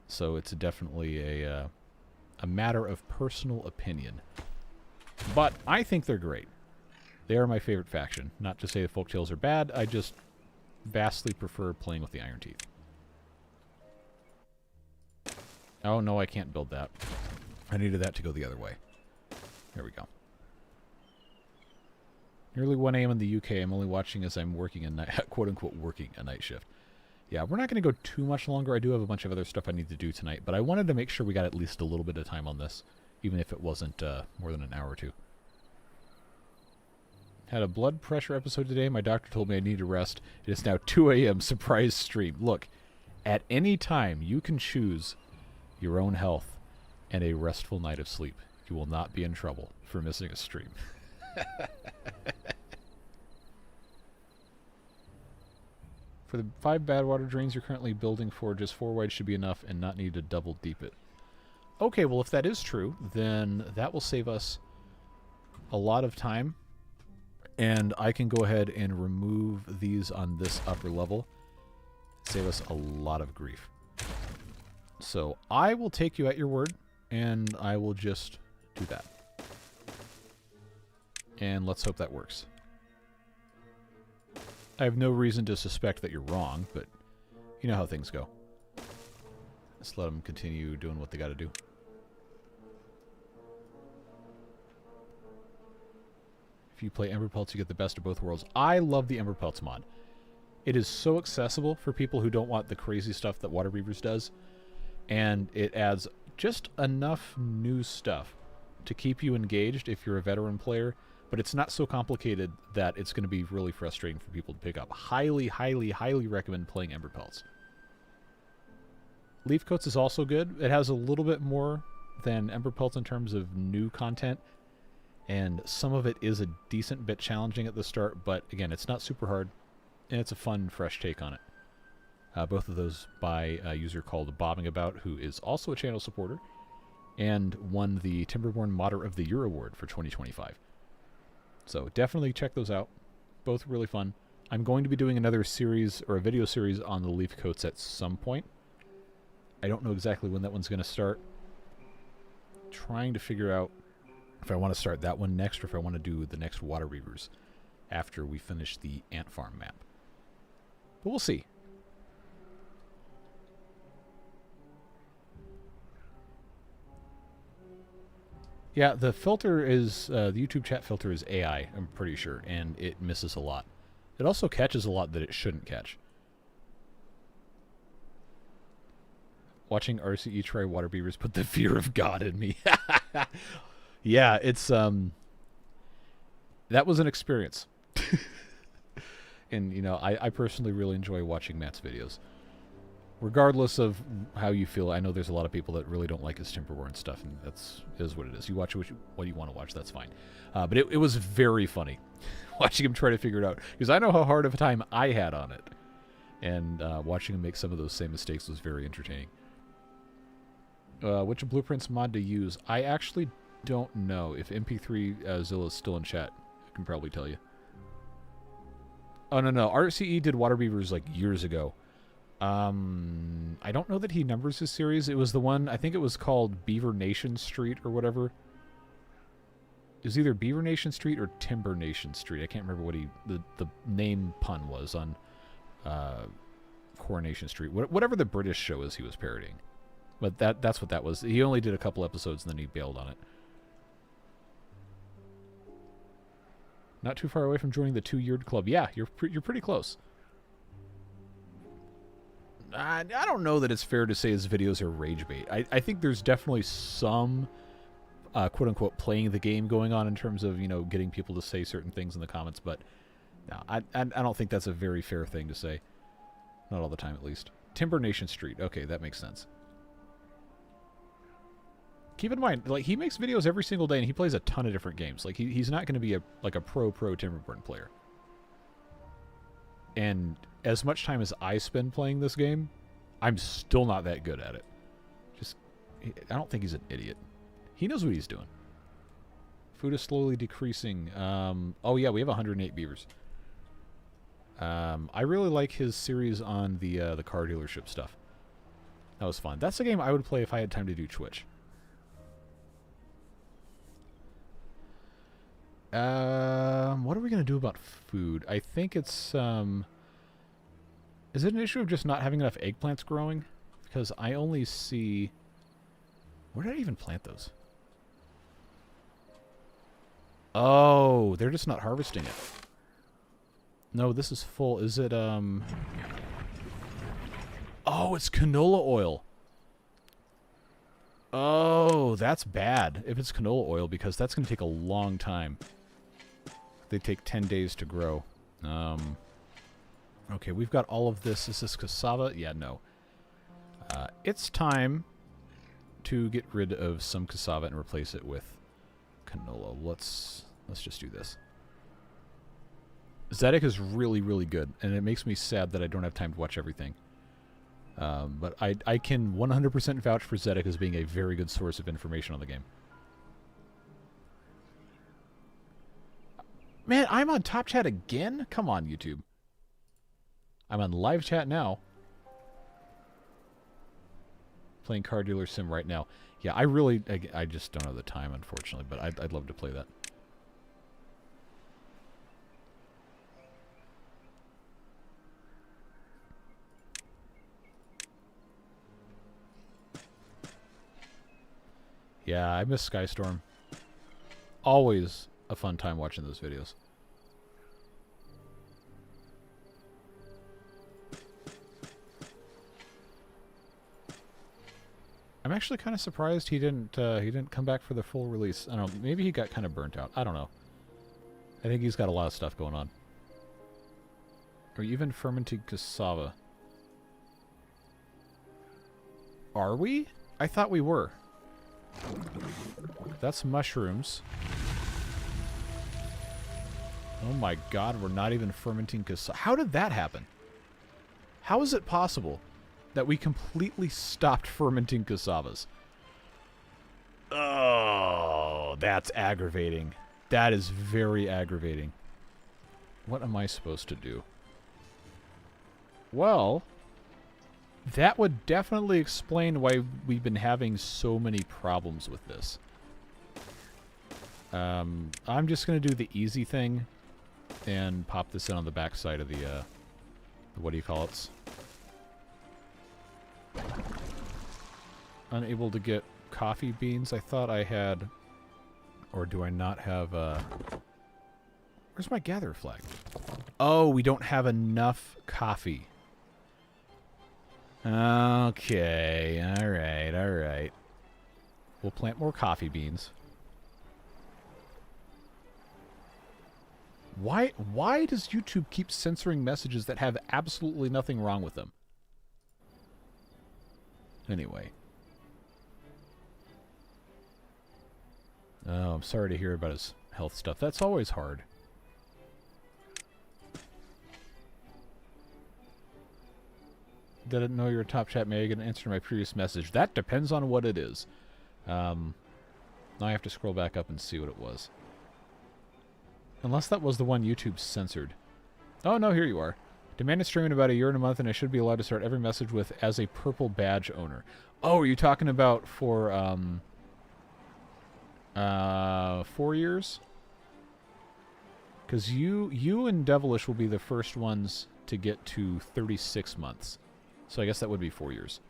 So it's definitely a matter of personal opinion. But I think they're great. They are my favorite faction. Not to say the folktales are bad, I just vastly prefer playing with the Iron Teeth. Oh no, I can't build that. I needed that to go the other way. There we go. Nearly 1 a.m. in the UK. I'm only watching as I'm working a night, quote-unquote working a night shift. Yeah, we're not going to go too much longer. I do have a bunch of other stuff I need to do tonight, but I wanted to make sure we got at least a little bit of time on this, even if it wasn't more than an hour or two. Had a blood pressure episode today. My doctor told me I need to rest. It is now 2 a.m. Surprise stream. Look, at any time you can choose your own health and a restful night of sleep. You will not be in trouble for missing a stream. For the 5 bad water drains you're currently building for, just 4 wide should be enough and not need to double deep it. Okay, well if that is true, then that will save us a lot of time. And I can go ahead and remove these on this upper level. Save us a lot of grief. So I will take you at your word, and I will just do that. And let's hope that works. I have no reason to suspect that you're wrong, but you know how things go. Let's let them continue doing what they got to do. If you play Ember Pelts, you get the best of both worlds. I love the Ember Pelts mod. It is so accessible for people who don't want the crazy stuff that Water Reavers does. And it adds just enough new stuff to keep you engaged if you're a veteran player. But it's not so complicated that it's going to be really frustrating for people to pick up. Highly, highly, highly recommend playing Ember Pelts. Leaf Coats is also good. It has a little bit more than Ember Pelt in terms of new content, and some of it is a decent bit challenging at the start, but again, it's not super hard, and it's a fun, fresh take on it. Both of those by a user called Bobbing About, who is also a channel supporter, and won the Timberborn Modder of the Year Award for 2025. So definitely check those out. Both really fun. I'm going to be doing another series, or a video series, on the Leaf Coats at some point. I don't know exactly when that one's going to start. Trying to figure out if I want to start that one next, or if I want to do the next Water Reavers after we finish the Ant Farm map. But we'll see. Yeah, the filter is, the YouTube chat filter is AI, I'm pretty sure, and it misses a lot. It also catches a lot that it shouldn't catch. Watching RCE try water beavers put the fear of God in me. Yeah, it's, that was an experience. And, you know, I personally really enjoy watching Matt's videos. Regardless of how you feel, I know there's a lot of people that really don't like his Timberborn stuff, and is what it is. You watch what you want to watch, that's fine. But it was very funny watching him try to figure it out, because I know how hard of a time I had on it. And watching him make some of those same mistakes was very entertaining. Which blueprints mod to use? I actually don't know. If MP3 Zilla is still in chat, I can probably tell you. Oh, no. RCE did Water Beavers like years ago. I don't know that he numbers his series. It was the one, I think it was called Beaver Nation Street or whatever. It was either Beaver Nation Street or Timber Nation Street. I can't remember what the name pun was on Coronation Street. Whatever the British show is he was parodying. But that's what that was. He only did a couple episodes and then he bailed on it. Not too far away from joining the 2-year club. Yeah, you're pretty close. I don't know that it's fair to say his videos are rage bait. I think there's definitely some quote-unquote playing the game going on in terms of, you know, getting people to say certain things in the comments, but no, I don't think that's a very fair thing to say. Not all the time, at least. Timber Nation Street. Okay, that makes sense. Keep in mind, like, he makes videos every single day, and he plays a ton of different games. Like, he's not going to be a pro Timberborn player. And as much time as I spend playing this game, I'm still not that good at it. I don't think he's an idiot. He knows what he's doing. Food is slowly decreasing. Oh yeah, we have 108 beavers. I really like his series on the car dealership stuff. That was fun. That's a game I would play if I had time to do Twitch. What are we going to do about food? I think it's, is it an issue of just not having enough eggplants growing? Because I only see... Where did I even plant those? Oh, they're just not harvesting it. No, this is full. Is it, Oh, it's canola oil. Oh, that's bad if it's canola oil, because that's going to take a long time. They take 10 days to grow. Okay, we've got all of this. Is this cassava? Yeah, no. It's time to get rid of some cassava and replace it with canola. Let's just do this. Zedek is really, really good, and it makes me sad that I don't have time to watch everything. But I can 100% vouch for Zedek as being a very good source of information on the game. Man, I'm on top chat again? Come on, YouTube. I'm on live chat now. Playing Car Dealer Sim right now. Yeah, I just don't have the time, unfortunately, but I'd love to play that. Yeah, I miss Skystorm. Always a fun time watching those videos. I'm actually kind of surprised he didn't come back for the full release. I don't know, maybe he got kind of burnt out. I don't know. I think he's got a lot of stuff going on. Or even fermented cassava. Are we? I thought we were. That's mushrooms. Oh my god, we're not even fermenting cassava. How did that happen? How is it possible that we completely stopped fermenting cassavas? Oh, that's aggravating. That is very aggravating. What am I supposed to do? Well, that would definitely explain why we've been having so many problems with this. I'm just going to do the easy thing and pop this in on the back side of the what do you call it? Unable to get coffee beans. I thought I had, or do I not have, where's my gather flag? Oh, we don't have enough coffee. Okay, alright, alright. We'll plant more coffee beans. Why does YouTube keep censoring messages that have absolutely nothing wrong with them? Anyway. Oh, I'm sorry to hear about his health stuff. That's always hard. Didn't know you were a top chat. May I get an answer to my previous message? That depends on what it is. Now I have to scroll back up and see what it was. Unless that was the one YouTube censored. Oh, no, here you are. Demand a stream in about a year and a month, and I should be allowed to start every message with, as a purple badge owner. Oh, are you talking about for, 4 years? Because you and Devilish will be the first ones to get to 36 months. So I guess that would be 4 years.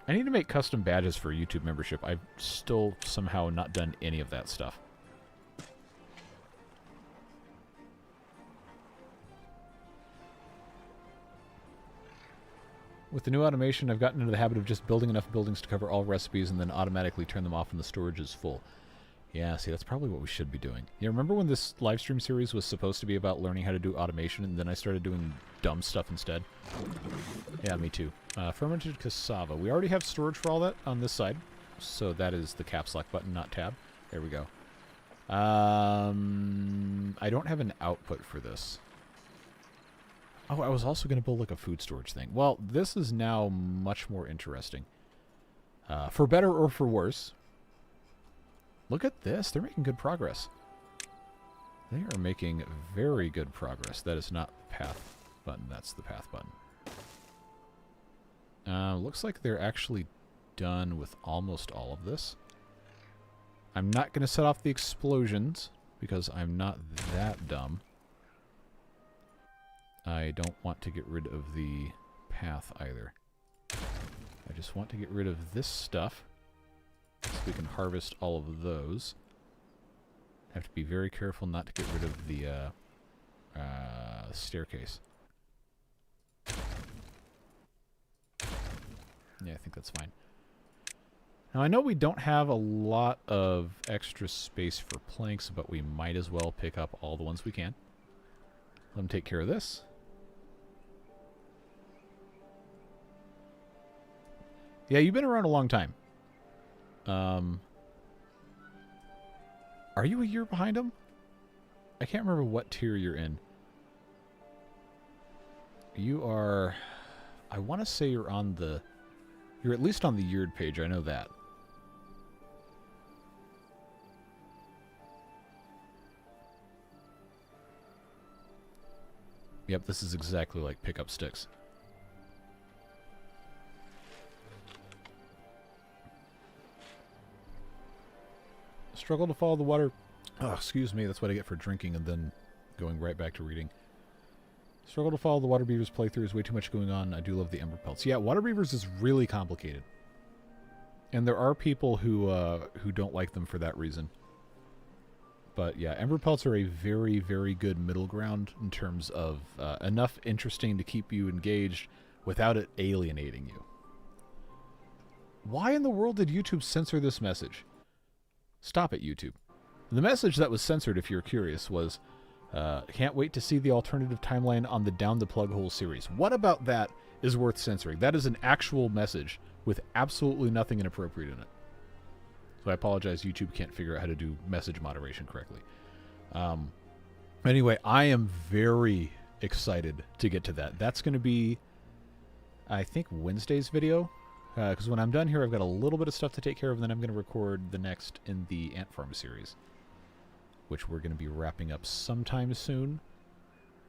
I need to make custom badges for YouTube membership. I've still somehow not done any of that stuff. With the new automation, I've gotten into the habit of just building enough buildings to cover all recipes and then automatically turn them off when the storage is full. Yeah, see, that's probably what we should be doing. Yeah, remember when this live stream series was supposed to be about learning how to do automation, and then I started doing dumb stuff instead? Yeah, me too. Fermented cassava. We already have storage for all that on this side, so that is the caps lock button, not tab. There we go. I don't have an output for this. Oh, I was also going to build like a food storage thing. Well, this is now much more interesting. For better or for worse. Look at this. They're making good progress. They are making very good progress. That is not the path button. That's the path button. Looks like they're actually done with almost all of this. I'm not going to set off the explosions because I'm not that dumb. I don't want to get rid of the path either. I just want to get rid of this stuff so we can harvest all of those. Have to be very careful not to get rid of the staircase. Yeah, I think that's fine. Now, I know we don't have a lot of extra space for planks, but we might as well pick up all the ones we can. Let them take care of this. Yeah, you've been around a long time. Are you a year behind him? I can't remember what tier you're in. You are... I want to say you're on the... You're at least on the yeared page, I know that. Yep, this is exactly like pick up sticks. Struggle to follow the water. Oh, excuse me, that's what I get for drinking and then going right back to reading. Struggle to follow the water beavers playthrough. There's way too much going on. I do love the ember pelts. Yeah, water beavers is really complicated. And there are people who don't like them for that reason. But yeah, ember pelts are a very, very good middle ground in terms of enough interesting to keep you engaged without it alienating you. Why in the world did YouTube censor this message? Stop it, YouTube. The message that was censored, if you're curious, was, can't wait to see the alternative timeline on the Down the Plug Hole series. What about that is worth censoring. That is an actual message with absolutely nothing inappropriate in it. So I apologize, YouTube can't figure out how to do message moderation correctly. Anyway, I am very excited to get to that. That's going to be, I think, Wednesday's video. Because when I'm done here, I've got a little bit of stuff to take care of, and then I'm going to record the next in the Ant Farm series, which we're going to be wrapping up sometime soon.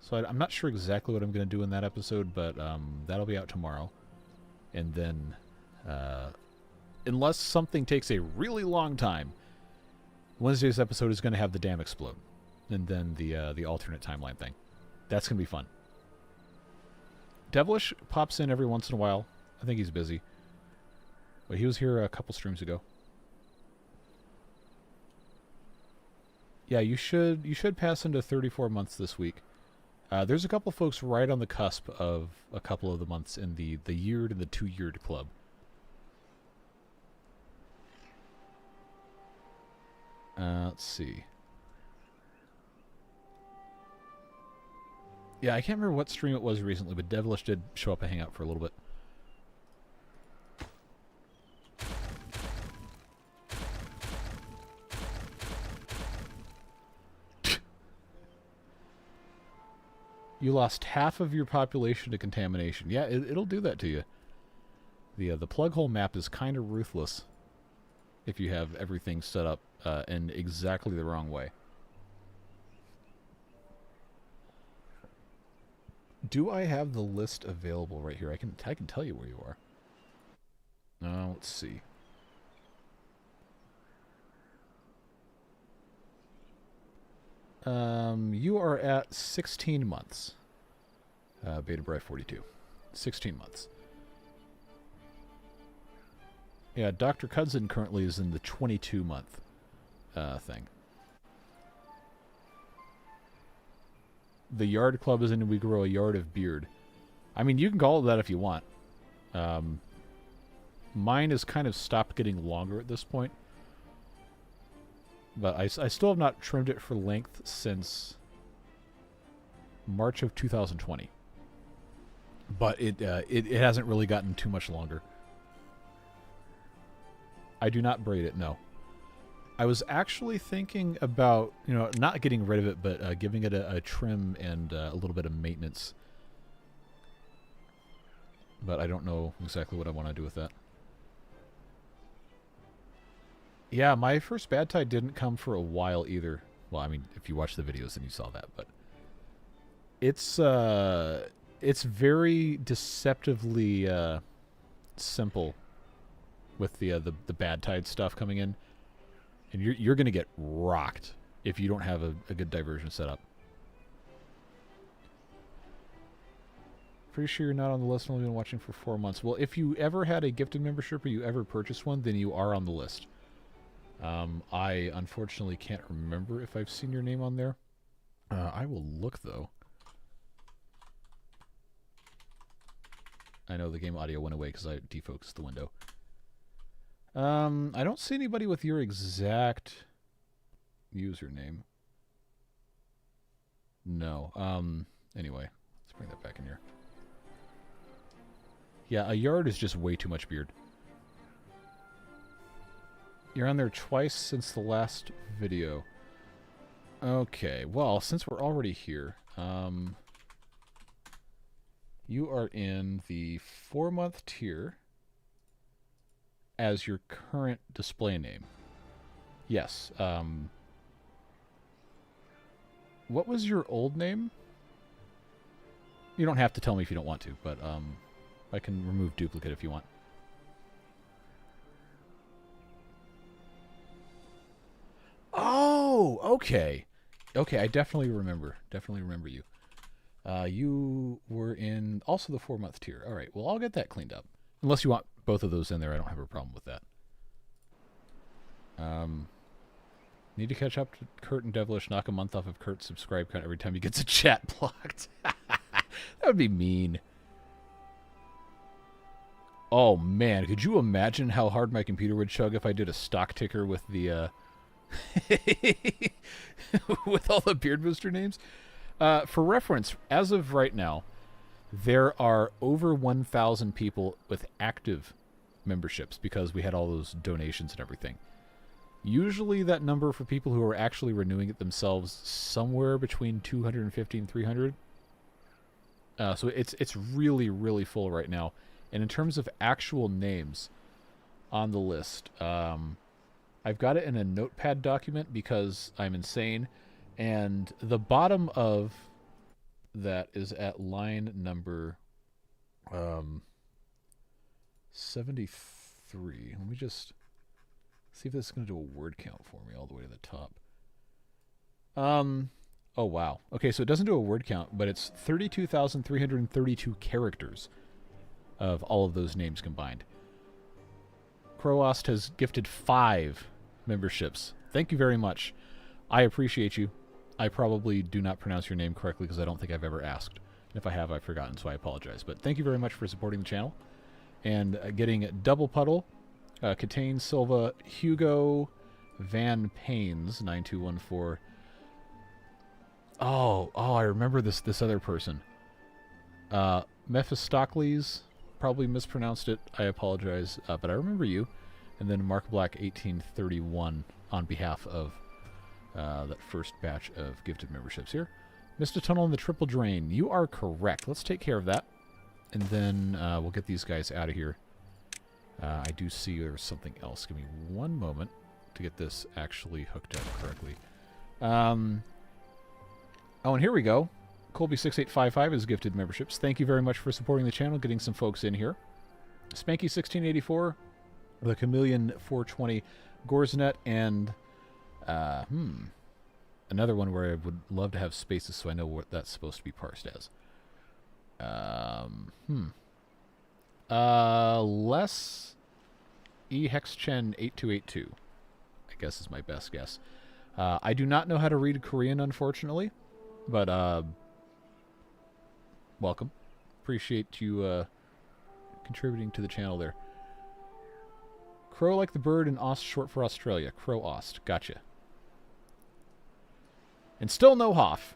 So I'm not sure exactly what I'm going to do in that episode, but that'll be out tomorrow. And then, unless something takes a really long time, Wednesday's episode is going to have the dam explode. And then the alternate timeline thing. That's going to be fun. Devilish pops in every once in a while. I think he's busy. But he was here a couple streams ago. Yeah, you should pass into 34 months this week. There's a couple folks right on the cusp of a couple of the months in the yeared and the 2-yeared club. Let's see. Yeah, I can't remember what stream it was recently, but Devilish did show up and hang out for a little bit. You lost half of your population to contamination. Yeah, it'll do that to you. The plug hole map is kind of ruthless if you have everything set up in exactly the wrong way. Do I have the list available right here? I can tell you where you are. Let's see. You are at 16 months. Beta Bri 42. 16 months. Yeah, Dr. Cudson currently is in the 22-month thing. The yard club is in we grow a yard of beard. I mean, you can call it that if you want. Mine has kind of stopped getting longer at this point. But I still have not trimmed it for length since March of 2020. But it hasn't really gotten too much longer. I do not braid it, no. I was actually thinking about, not getting rid of it, but giving it a trim and a little bit of maintenance. But I don't know exactly what I want to do with that. Yeah, my first bad tie didn't come for a while either. Well, I mean, if you watch the videos, then you saw that. But it's very deceptively simple with the bad tide stuff coming in. And you're going to get rocked if you don't have a good diversion set up. Pretty sure you're not on the list and only been watching for 4 months. Well, if you ever had a gifted membership or you ever purchased one, then you are on the list. I unfortunately can't remember if I've seen your name on there. I will look, though. I know the game audio went away because I defocused the window. I don't see anybody with your exact username. No. Anyway, let's bring that back in here. Yeah, a yard is just way too much beard. You're on there twice since the last video. Okay, well, since we're already here, you are in the 4-month tier as your current display name. Yes. What was your old name? You don't have to tell me if you don't want to, but I can remove duplicate if you want. Oh, okay. Okay, I definitely remember. Definitely remember you. You were in also the 4-month tier. All right, well, I'll get that cleaned up. Unless you want both of those in there, I don't have a problem with that. Need to catch up to Kurt and Devilish. Knock a month off of Kurt's subscribe count every time he gets a chat blocked. That would be mean. Oh, man. Could you imagine how hard my computer would chug if I did a stock ticker with the... with all the beard booster names? For reference, as of right now, there are over 1,000 people with active memberships because we had all those donations and everything. Usually that number for people who are actually renewing it themselves, somewhere between 250 and 300. So it's really, really full right now. And in terms of actual names on the list, I've got it in a notepad document because I'm insane. And the bottom of that is at line number 73. Let me just see if this is going to do a word count for me all the way to the top. Oh, wow. Okay, so it doesn't do a word count, but it's 32,332 characters of all of those names combined. Crowaust has gifted 5 memberships. Thank you very much. I appreciate you. I probably do not pronounce your name correctly because I don't think I've ever asked. If I have, I've forgotten, so I apologize. But thank you very much for supporting the channel. And getting Double Puddle, Catane Silva, Hugo Van Pains, 9214. Oh, I remember this other person. Mephistocles, probably mispronounced it. I apologize, but I remember you. And then Mark Black, 1831, on behalf of that first batch of gifted memberships here. Missed a tunnel in the triple drain. You are correct. Let's take care of that. And then we'll get these guys out of here. I do see there's something else. Give me one moment to get this actually hooked up correctly. Oh, and here we go. Colby6855 is gifted memberships. Thank you very much for supporting the channel, getting some folks in here. Spanky1684, the Chameleon420, Gorsnet, and another one where I would love to have spaces so I know what that's supposed to be parsed as. Less EHexChen8282, I guess is my best guess. I do not know how to read Korean, unfortunately, but welcome. Appreciate you contributing to the channel there. Crow like the bird and Ost short for Australia. Crowaust. Gotcha. And still no Hoff.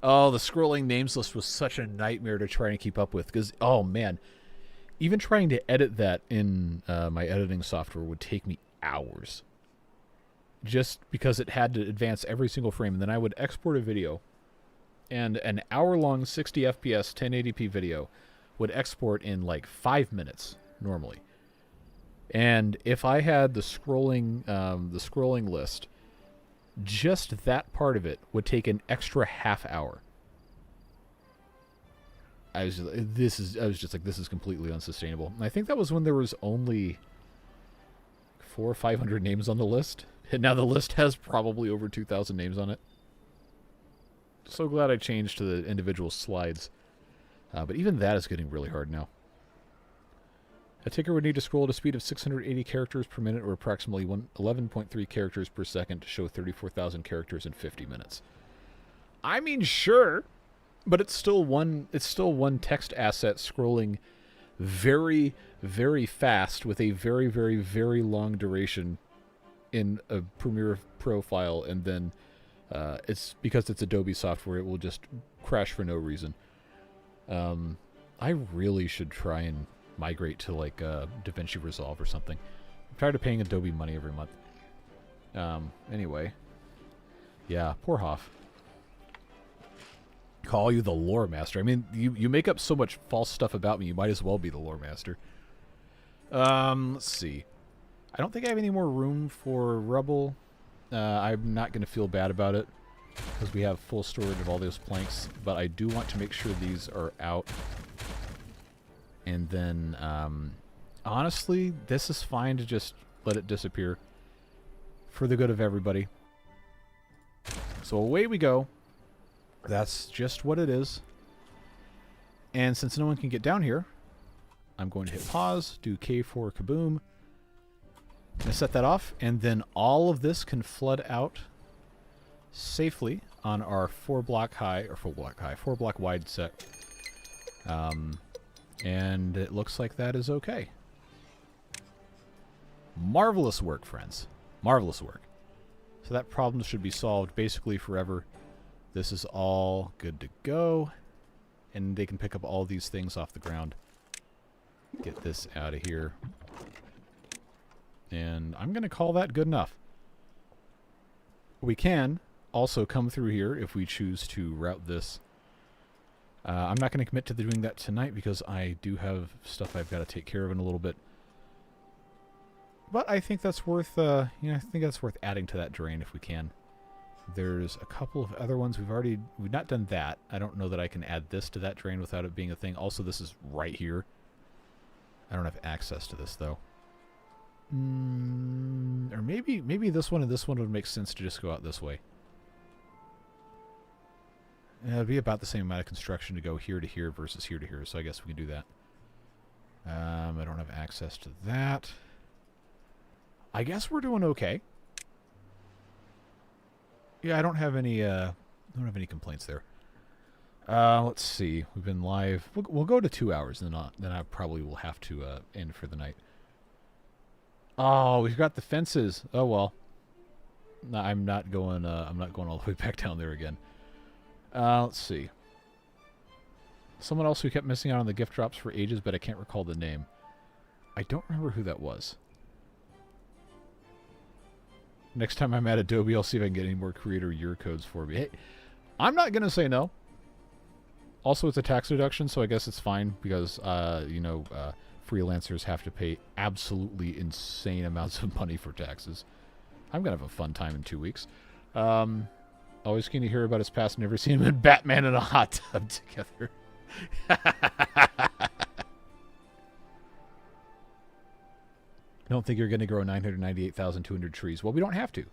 Oh, the scrolling names list was such a nightmare to try and keep up with. Because, oh man, even trying to edit that in my editing software would take me hours. Just because it had to advance every single frame. And then I would export a video. And an hour-long 60 FPS 1080p video would export in like 5 minutes normally. And if I had the scrolling list, just that part of it would take an extra half hour. I was just like, this is completely unsustainable. And I think that was when there was only 400 or 500 names on the list, and now the list has probably over 2,000 names on it. So glad I changed to the individual slides. But even that is getting really hard now. A ticker would need to scroll at a speed of 680 characters per minute, or approximately 11.3 characters per second, to show 34,000 characters in 50 minutes. I mean, sure, but it's still one text asset scrolling very, very fast with a very, very, very long duration in a Premiere Pro file, and then it's because it's Adobe software, it will just crash for no reason. I really should try and migrate to like DaVinci Resolve or something. I'm tired of paying Adobe money every month. Anyway. Yeah, poor Hoff. Call you the lore master. I mean, you make up so much false stuff about me, you might as well be the lore master. Let's see. I don't think I have any more room for rubble. I'm not going to feel bad about it because we have full storage of all those planks, but I do want to make sure these are out. And then, honestly, this is fine to just let it disappear for the good of everybody. So away we go. That's just what it is. And since no one can get down here, I'm going to hit pause, do K4 kaboom. I'm going to set that off, and then all of this can flood out safely on our 4-block wide set. And it looks like that is okay. Marvelous work, friends. Marvelous work. So that problem should be solved basically forever. This is all good to go. And they can pick up all these things off the ground. Get this out of here. And I'm going to call that good enough. We can also come through here if we choose to route this. I'm not going to commit to doing that tonight because I do have stuff I've got to take care of in a little bit. But I think that's worth, I think that's worth adding to that drain if we can. There's a couple of other ones we've not done that. I don't know that I can add this to that drain without it being a thing. Also, this is right here. I don't have access to this though. Or maybe this one and this one would make sense to just go out this way. It'd be about the same amount of construction to go here to here versus here to here, so I guess we can do that. I don't have access to that. I guess we're doing okay. Yeah, I don't have any complaints there. Let's see. We've been live. We'll go to 2 hours, and then I probably will have to end for the night. Oh, we've got the fences. Oh well. No, I'm not going all the way back down there again. Let's see. Someone else who kept missing out on the gift drops for ages, but I can't recall the name. I don't remember who that was. Next time I'm at Adobe, I'll see if I can get any more creator year codes for me. Hey, I'm not going to say no. Also, it's a tax deduction, so I guess it's fine because, freelancers have to pay absolutely insane amounts of money for taxes. I'm going to have a fun time in 2 weeks. Always keen to hear about his past. Never seen him in Batman in a hot tub together. Don't think you're going to grow 998,200 trees. Well, we don't have to,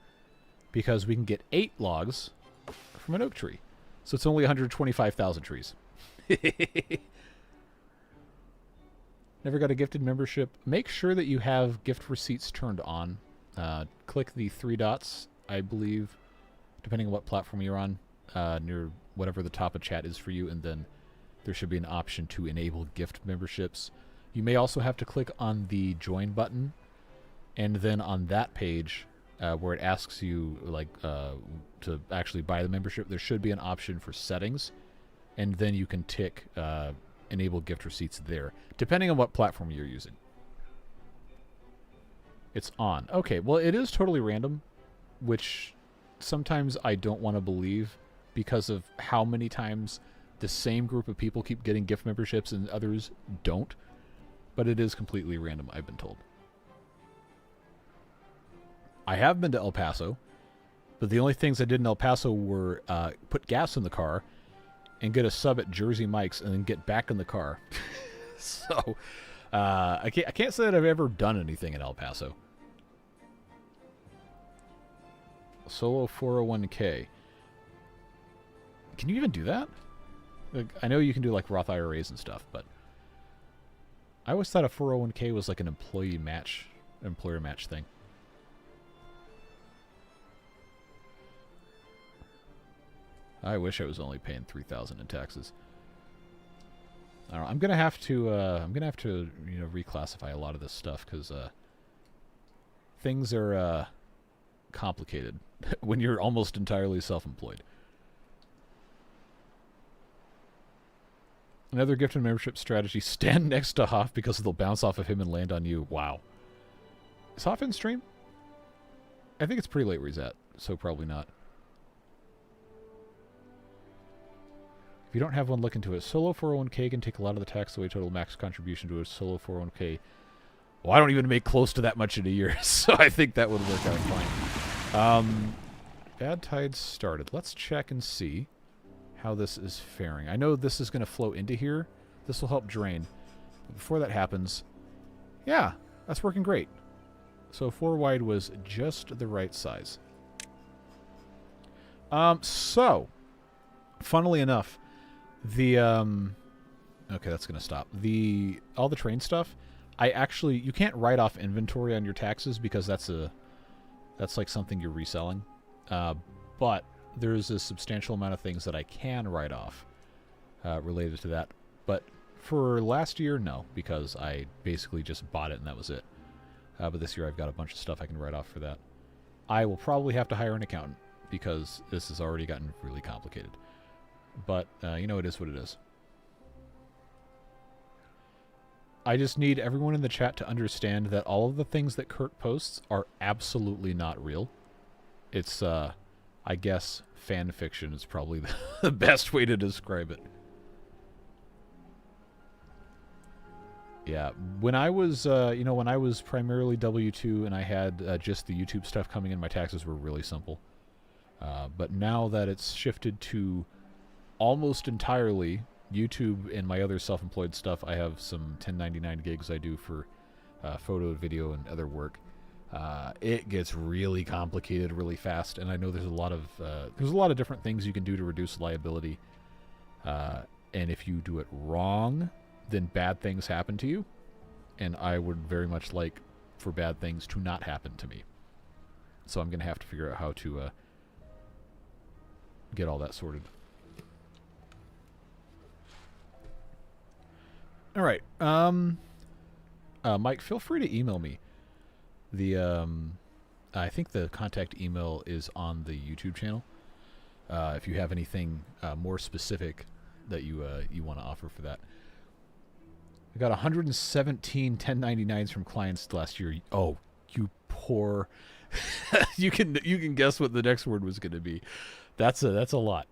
because we can get 8 logs from an oak tree. So it's only 125,000 trees. Never got a gifted membership. Make sure that you have gift receipts turned on. Click the 3 dots, I believe, depending on what platform you're on, near whatever the top of chat is for you, and then there should be an option to enable gift memberships. You may also have to click on the join button, and then on that page, where it asks you to actually buy the membership, there should be an option for settings, and then you can tick enable gift receipts there, depending on what platform you're using. It's on. Okay, well, it is totally random, which sometimes I don't want to believe because of how many times the same group of people keep getting gift memberships and others don't. But it is completely random, I've been told. I have been to El Paso, but the only things I did in El Paso were put gas in the car and get a sub at Jersey Mike's and then get back in the car. So, I can't say that I've ever done anything in El Paso. Solo 401k. Can you even do that? Like, I know you can do like Roth IRAs and stuff, but I always thought a 401k was like an employer match thing. I wish I was only paying $3,000 in taxes. I don't know, I'm gonna have to reclassify a lot of this stuff because things are complicated when you're almost entirely self-employed. Another gift and membership strategy: stand next to Hoff because they'll bounce off of him and land on you. Wow. Is Hoff in stream? I think it's pretty late where he's at, so probably not. If you don't have one, look into it. Solo 401k can take a lot of the tax away. Total max contribution to a solo 401k. Well, I don't even make close to that much in a year, so I think that would work out fine. Bad tides started. Let's check and see how this is faring. I know this is going to flow into here. This will help drain. But before that happens, yeah, that's working great. So 4 wide was just the right size. So, funnily enough, the okay, that's gonna stop. All the train stuff, you can't write off inventory on your taxes because that's like something you're reselling. But there's a substantial amount of things that I can write off related to that. But for last year, no, because I basically just bought it and that was it. But this year I've got a bunch of stuff I can write off for that. I will probably have to hire an accountant because this has already gotten really complicated. But, you know, it is what it is. I just need everyone in the chat to understand that all of the things that Kurt posts are absolutely not real. It's, I guess, fan fiction is probably the best way to describe it. Yeah, when I was, you know, when I was primarily W-2 and I had just the YouTube stuff coming in, my taxes were really simple. But now that it's shifted to almost entirely YouTube and my other self-employed stuff, I have some 1099 gigs I do for photo, video, and other work. It gets really complicated really fast, and I know there's a lot of different things you can do to reduce liability. And if you do it wrong, then bad things happen to you. And I would very much like for bad things to not happen to me. So I'm going to have to figure out how to get all that sorted. All right. Mike, feel free to email me. I think the contact email is on the YouTube channel. If you have anything more specific that you want to offer for that. I got 117 1099s from clients last year. Oh, you poor. you can guess what the next word was going to be. That's a lot.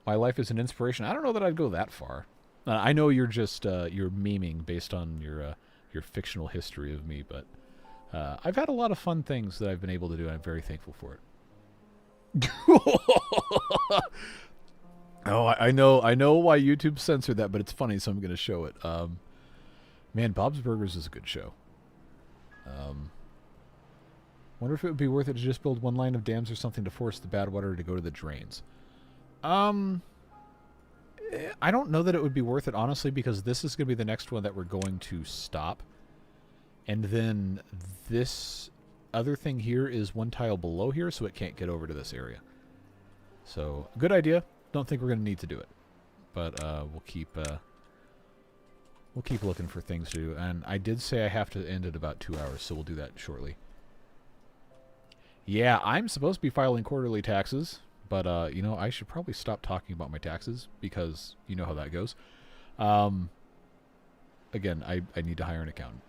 My life is an inspiration. I don't know that I'd go that far. I know you're just you're memeing based on your fictional history of me, but I've had a lot of fun things that I've been able to do, and I'm very thankful for it. Oh, I know why YouTube censored that, but it's funny, so I'm going to show it. Man, Bob's Burgers is a good show. Wonder if it would be worth it to just build one line of dams or something to force the bad water to go to the drains. I don't know that it would be worth it, honestly, because this is going to be the next one that we're going to stop. And then this other thing here is one tile below here, so it can't get over to this area. So, good idea. Don't think we're going to need to do it. But we'll keep looking for things to do. And I did say I have to end at about 2 hours, so we'll do that shortly. Yeah, I'm supposed to be filing quarterly taxes. But, you know, I should probably stop talking about my taxes because you know how that goes. Again, I need to hire an accountant.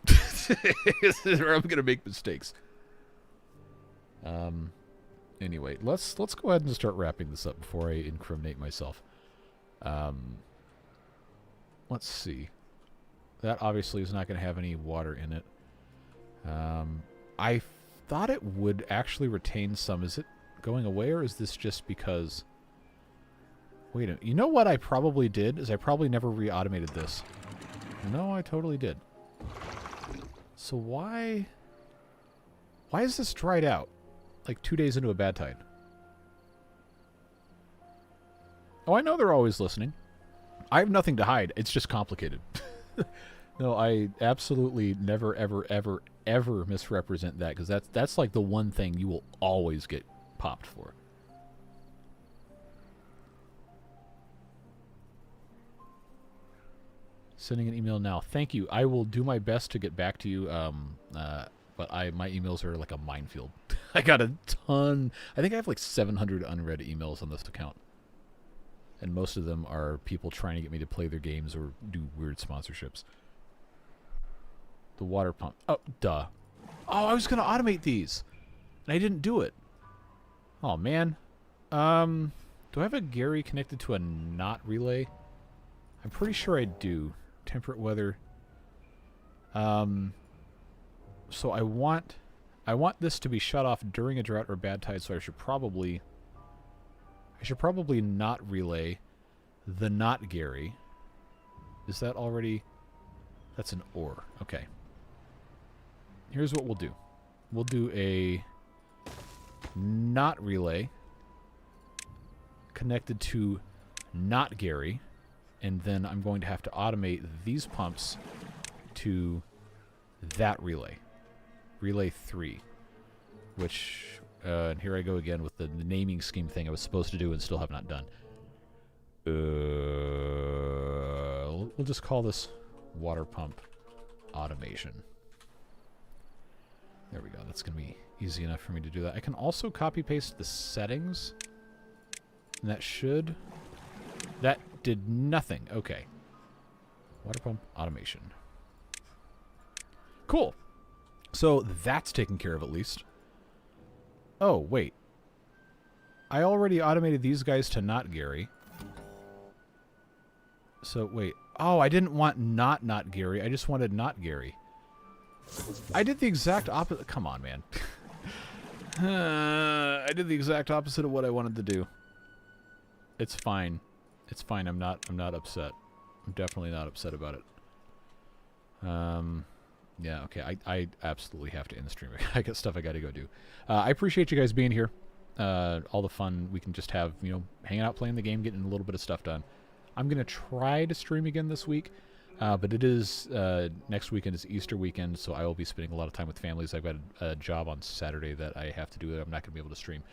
Or I'm going to make mistakes. Anyway, let's go ahead and start wrapping this up before I incriminate myself. Let's see. That obviously is not going to have any water in it. I thought it would actually retain some. Is it going away, or is this just because... Wait a minute. You know what I probably did? Is I probably never re-automated this. No, I totally did. So why is this dried out? Like 2 days into a bad tide. Oh, I know they're always listening. I have nothing to hide. It's just complicated. No, I absolutely never, ever, ever, ever misrepresent that, because that's like the one thing you will always get popped for. Sending an email now. Thank you. I will do my best to get back to you. But my emails are like a minefield. I got a ton. I think I have like 700 unread emails on this account. And most of them are people trying to get me to play their games or do weird sponsorships. The water pump. Oh, duh. Oh, I was going to automate these. And I didn't do it. Oh, man. Do I have a Gary connected to a not relay? I'm pretty sure I do. Temperate weather. So I want this to be shut off during a drought or bad tide, so I should probably not relay the not Gary. Is that already... That's an or. Okay. Here's what we'll do. We'll do a not relay connected to not Gary, and then I'm going to have to automate these pumps to that relay. Relay 3. Which, and here I go again with the naming scheme thing I was supposed to do and still have not done. We'll just call this water pump automation. There we go. That's going to be easy enough for me to do that. I can also copy-paste the settings. And that should... That did nothing. Okay. Water pump automation. Cool. So that's taken care of at least. Oh, wait. I already automated these guys to not Gary. So, wait. Oh, I didn't want not Gary. I just wanted not Gary. I did the exact opposite. Come on, man. I did the exact opposite of what I wanted to do. It's fine. It's fine. I'm not upset. I'm definitely not upset about it. Yeah, okay. I absolutely have to end the stream. I got stuff I got to go do. I appreciate you guys being here. All the fun we can just have, you know, hanging out, playing the game, getting a little bit of stuff done. I'm going to try to stream again this week, but it is, next weekend is Easter weekend, so I will be spending a lot of time with families. I've got a job on Saturday that I have to do that I'm not going to be able to stream.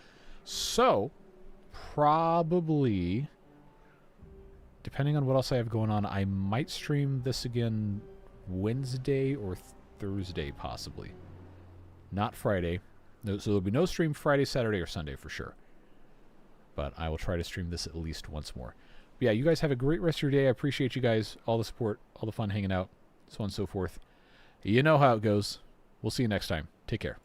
So, probably, depending on what else I have going on, I might stream this again Wednesday or Thursday, possibly. Not Friday. No, so there'll be no stream Friday, Saturday, or Sunday for sure. But I will try to stream this at least once more. But yeah, you guys have a great rest of your day. I appreciate you guys, all the support, all the fun hanging out, so on and so forth. You know how it goes. We'll see you next time. Take care.